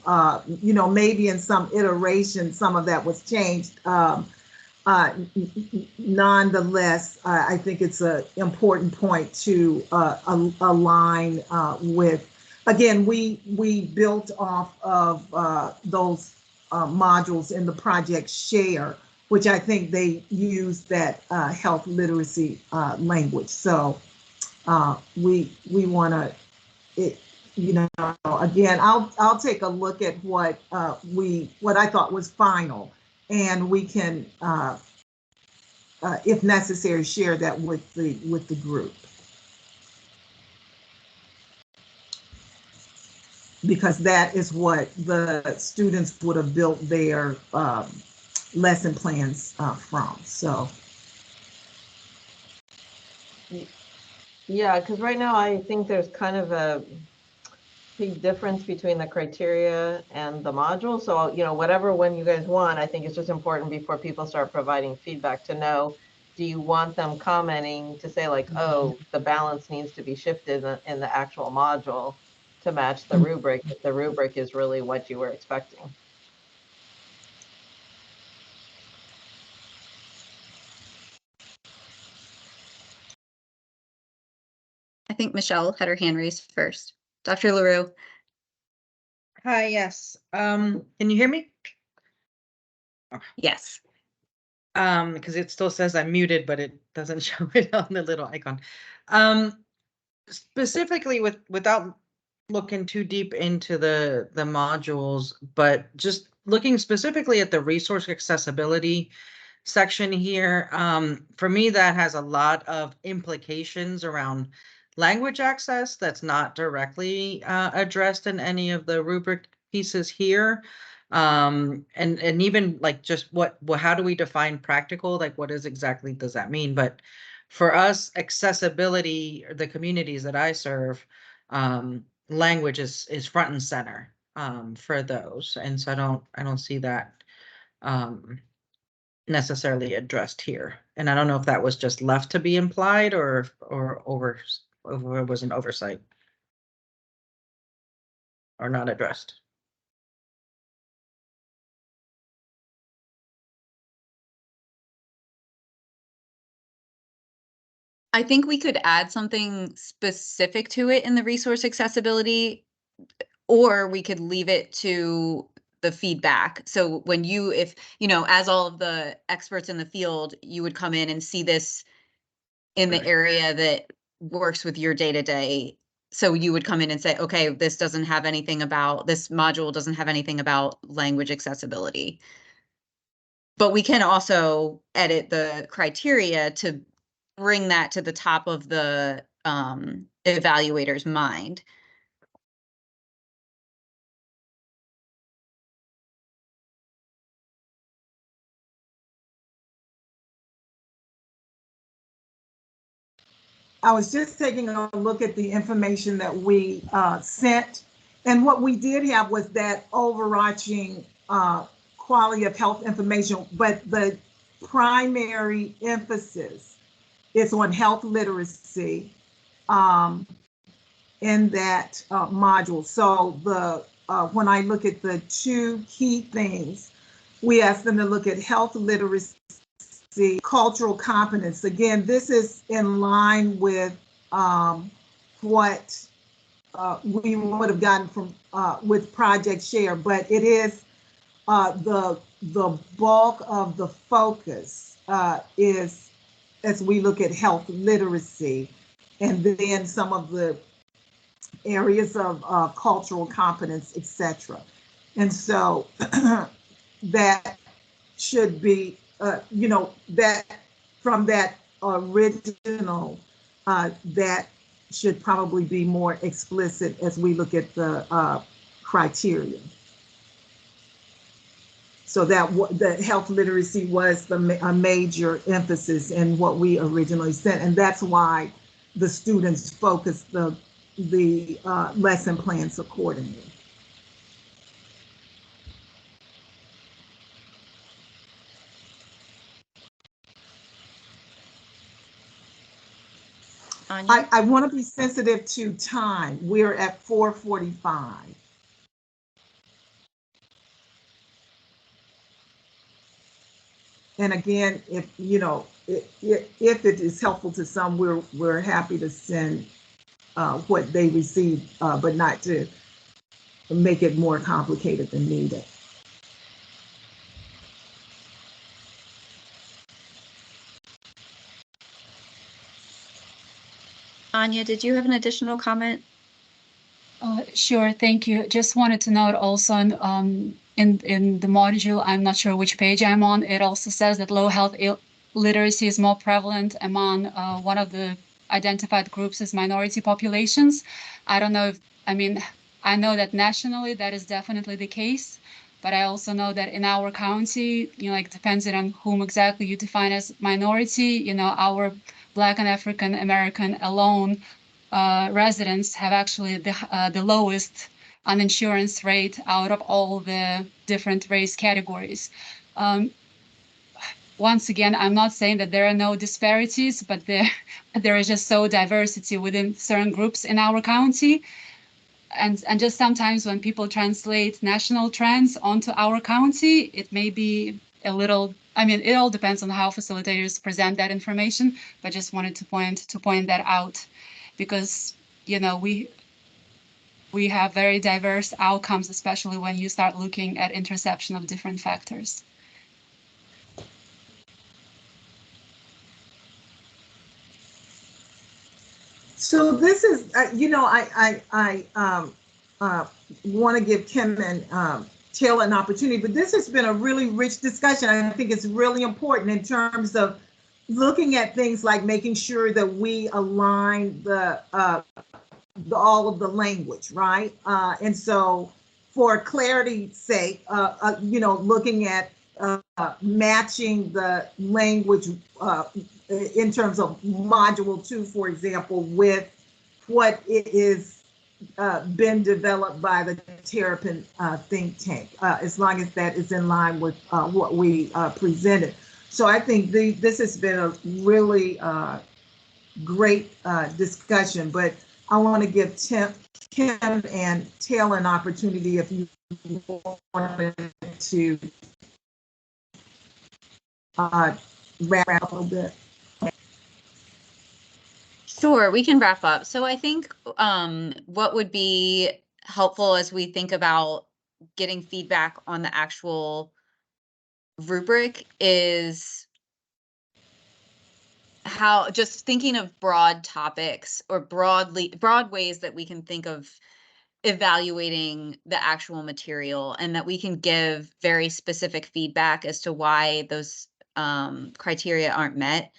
Maybe in some iteration, some of that was changed. Nonetheless, I think it's an important point to align with. Again, we built off of those modules in the project share, which I think they use that health literacy language. So we want to, again, I'll take a look at what I thought was final. And we can, if necessary, share that with the group, because that is what the students would have built their lesson plans from. So, yeah, because right now I think there's kind of a big difference between the criteria and the module. So, whatever one you guys want, I think it's just important before people start providing feedback to know, do you want them commenting to say like, oh, the balance needs to be shifted in the actual module to match the rubric, if the rubric is really what you were expecting. I think Michelle had her hand raised first. Dr. LaRue. Hi, yes. Can you hear me? Yes. Because it still says I'm muted, but it doesn't show it on the little icon. Specifically without looking too deep into the modules, but just looking specifically at the resource accessibility section here, for me, that has a lot of implications around language access that's not directly addressed in any of the rubric pieces here. And even like just how do we define practical? Like what exactly does that mean? But for us, accessibility, the communities that I serve, language is front and center for those. And so I don't see that necessarily addressed here. And I don't know if that was just left to be implied or it was an oversight or not addressed. I think we could add something specific to it in the resource accessibility, or we could leave it to the feedback. So when as all of the experts in the field, you would come in and see this in the area that works with your day-to-day. So you would come in and say, okay, this module doesn't have anything about language accessibility. But we can also edit the criteria to bring that to the top of the evaluator's mind. I was just taking a look at the information that we sent, and what we did have was that overarching quality of health information, but the primary emphasis it's on health literacy in that module. So when I look at the two key things, we ask them to look at health literacy, cultural competence. Again, this is in line with what we would have gotten from with Project Share, but it is the bulk of the focus is as we look at health literacy, and then some of the areas of cultural competence, etc. And so that should be, that from that original, that should probably be more explicit as we look at the criteria. So that the health literacy was a major emphasis in what we originally sent, and that's why the students focused the lesson plans accordingly. I want to be sensitive to time. We're at 4:45. And again, if it is helpful to some, we're happy to send what they receive, but not to make it more complicated than needed. Anya, did you have an additional comment? Sure, thank you. Just wanted to note also in the module, I'm not sure which page I'm on, it also says that low health literacy is more prevalent among one of the identified groups as minority populations. I don't know if, I know that nationally that is definitely the case, but I also know that in our county, like depending on whom exactly you define as minority, our Black and African American alone residents have actually the lowest uninsurance rate out of all the different race categories. Once again, I'm not saying that there are no disparities, but there is just so diversity within certain groups in our county. And just sometimes when people translate national trends onto our county, it may be a little, it all depends on how facilitators present that information, but just wanted to point that out, because we have very diverse outcomes, especially when you start looking at intersection of different factors. So this is, I want to give Kim and Taylor an opportunity, but this has been a really rich discussion. I think it's really important in terms of looking at things like making sure that we align all of the language, right? And so for clarity's sake, looking at matching the language in terms of module 2, for example, with what it is been developed by the Terrapin think tank, as long as that is in line with what we presented. So I think this has been a really great discussion, but I want to give Kim and Taylor an opportunity if you wanted to wrap up a little bit. Sure, we can wrap up. So I think what would be helpful as we think about getting feedback on the actual rubric is how, just thinking of broad topics or broad ways that we can think of evaluating the actual material, and that we can give very specific feedback as to why those criteria aren't met.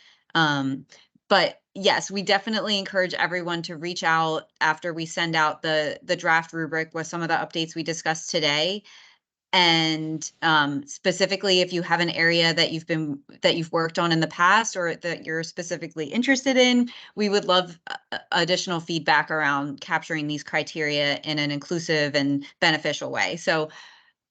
But yes, we definitely encourage everyone to reach out after we send out the draft rubric with some of the updates we discussed today. And specifically, if you have an area that you've worked on in the past or that you're specifically interested in, we would love additional feedback around capturing these criteria in an inclusive and beneficial way. So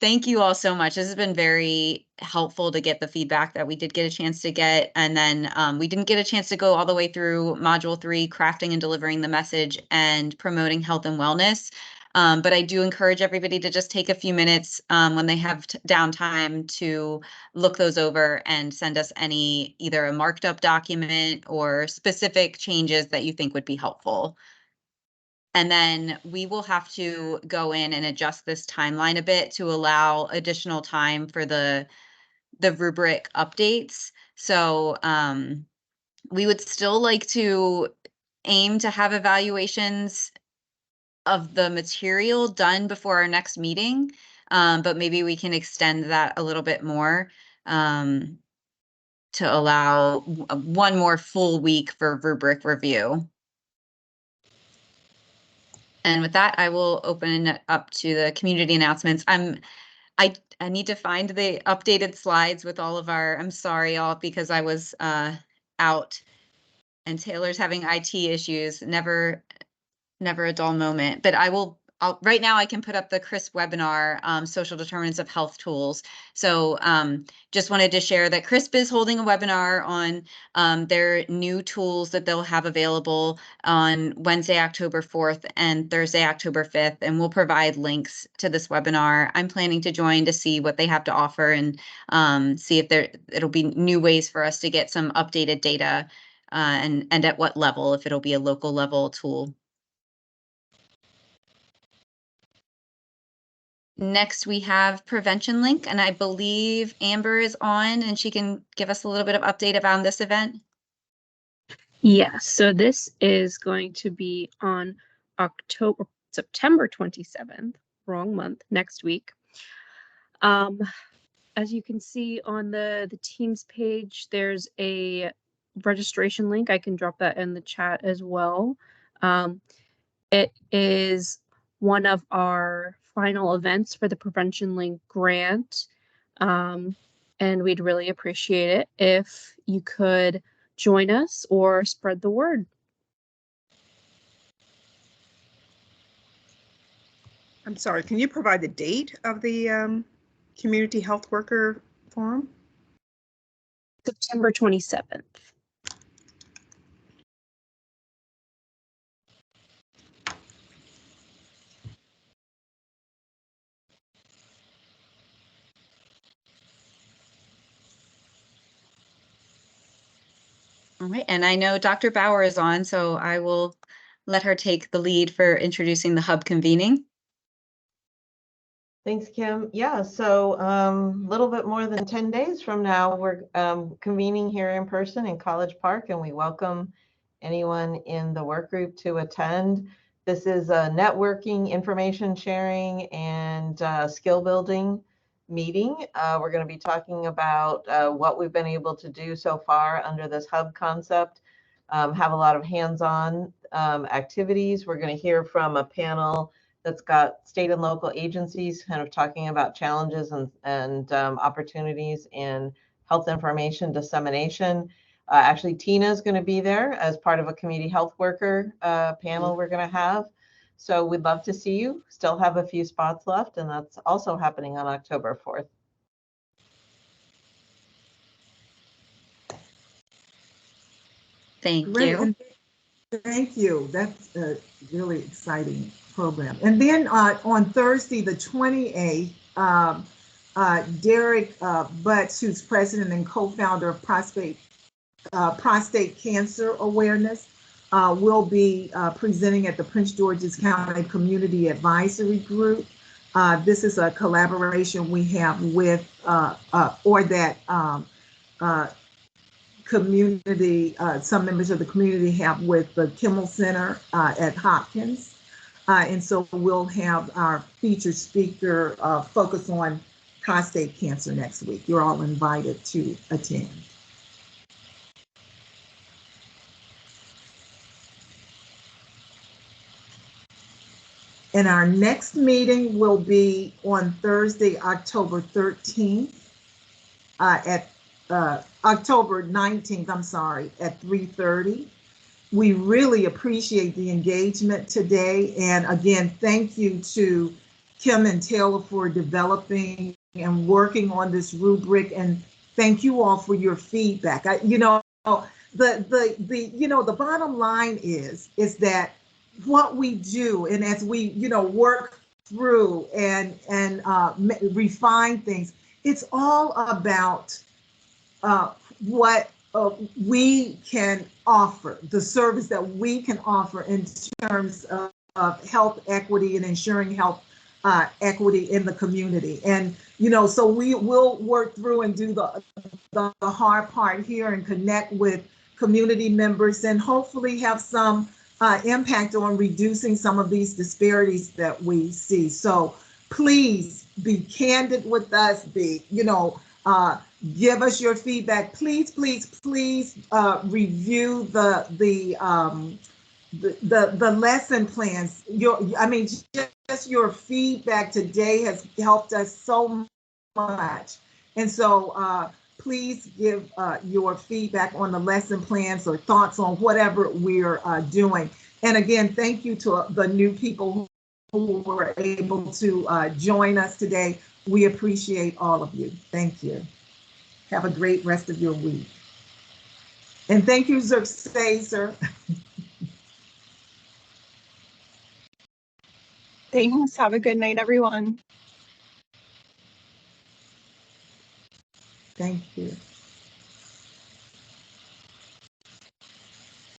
Thank you all so much. This has been very helpful to get the feedback that we did get a chance to get. And then we didn't get a chance to go all the way through Module 3, crafting and delivering the message and promoting health and wellness. But I do encourage everybody to just take a few minutes when they have downtime to look those over and send us any, either a marked up document or specific changes that you think would be helpful. And then we will have to go in and adjust this timeline a bit to allow additional time for the rubric updates. So we would still like to aim to have evaluations of the material done before our next meeting, but maybe we can extend that a little bit more to allow one more full week for rubric review. And with that, I will open it up to the community announcements. I need to find the updated slides with all of our, I'm sorry all, because I was out and Taylor's having IT issues. Never a dull moment, but right now I can put up the CRISP webinar, social determinants of health tools. So just wanted to share that CRISP is holding a webinar on their new tools that they'll have available on Wednesday, October 4th and Thursday, October 5th. And we'll provide links to this webinar. I'm planning to join to see what they have to offer and see if it'll be new ways for us to get some updated data and at what level, if it'll be a local level tool. Next, we have Prevention Link, and I believe Amber is on, and she can give us a little bit of update around this event. Yes, so this is going to be on September 27th, wrong month, next week. As you can see on the Teams page, there's a registration link. I can drop that in the chat as well. It is one of our final events for the Prevention Link grant. And we'd really appreciate it if you could join us or spread the word. I'm sorry, can you provide the date of the Community Health Worker Forum? September 27th. All right, and I know Dr. Bauer is on, so I will let her take the lead for introducing the hub convening. Thanks, Kim. Yeah, so a little bit more than 10 days from now, we're convening here in person in College Park, and we welcome anyone in the work group to attend. This is a networking, information sharing, and skill building meeting. We're going to be talking about what we've been able to do so far under this hub concept, have a lot of hands-on activities. We're going to hear from a panel that's got state and local agencies kind of talking about challenges and opportunities in health information dissemination. Actually, Tina is going to be there as part of a community health worker panel we're going to have. So we'd love to see you. Still have a few spots left, and that's also happening on October 4th. Thank Great. you. And thank you. That's a really exciting program. And then on Thursday, the 28th, Derek Butts, who's president and co-founder of Prostate Cancer Awareness, will be presenting at the Prince George's County Community Advisory Group. This is a collaboration we have with, community, some members of the community have with the Kimmel Center at Hopkins. And so we'll have our featured speaker focus on prostate cancer next week. You're all invited to attend. And our next meeting will be on Thursday, October 13th at October 19th, I'm sorry, at 3:30. We really appreciate the engagement today. And again, thank you to Kim and Taylor for developing and working on this rubric, and thank you all for your feedback. The bottom line is that what we do, and as we work through and refine things, it's all about what we can offer, the service that we can offer in terms of health equity and ensuring health equity in the community. And so we will work through and do the hard part here and connect with community members and hopefully have some impact on reducing some of these disparities that we see. So please be candid with us, give us your feedback. Please review the lesson plans. Just your feedback today has helped us so much. And so please give your feedback on the lesson plans or thoughts on whatever we're doing. And again, thank you to the new people who were able to join us today. We appreciate all of you. Thank you. Have a great rest of your week. And thank you, Xerxes, sir. Thanks. Have a good night, everyone. Thank you.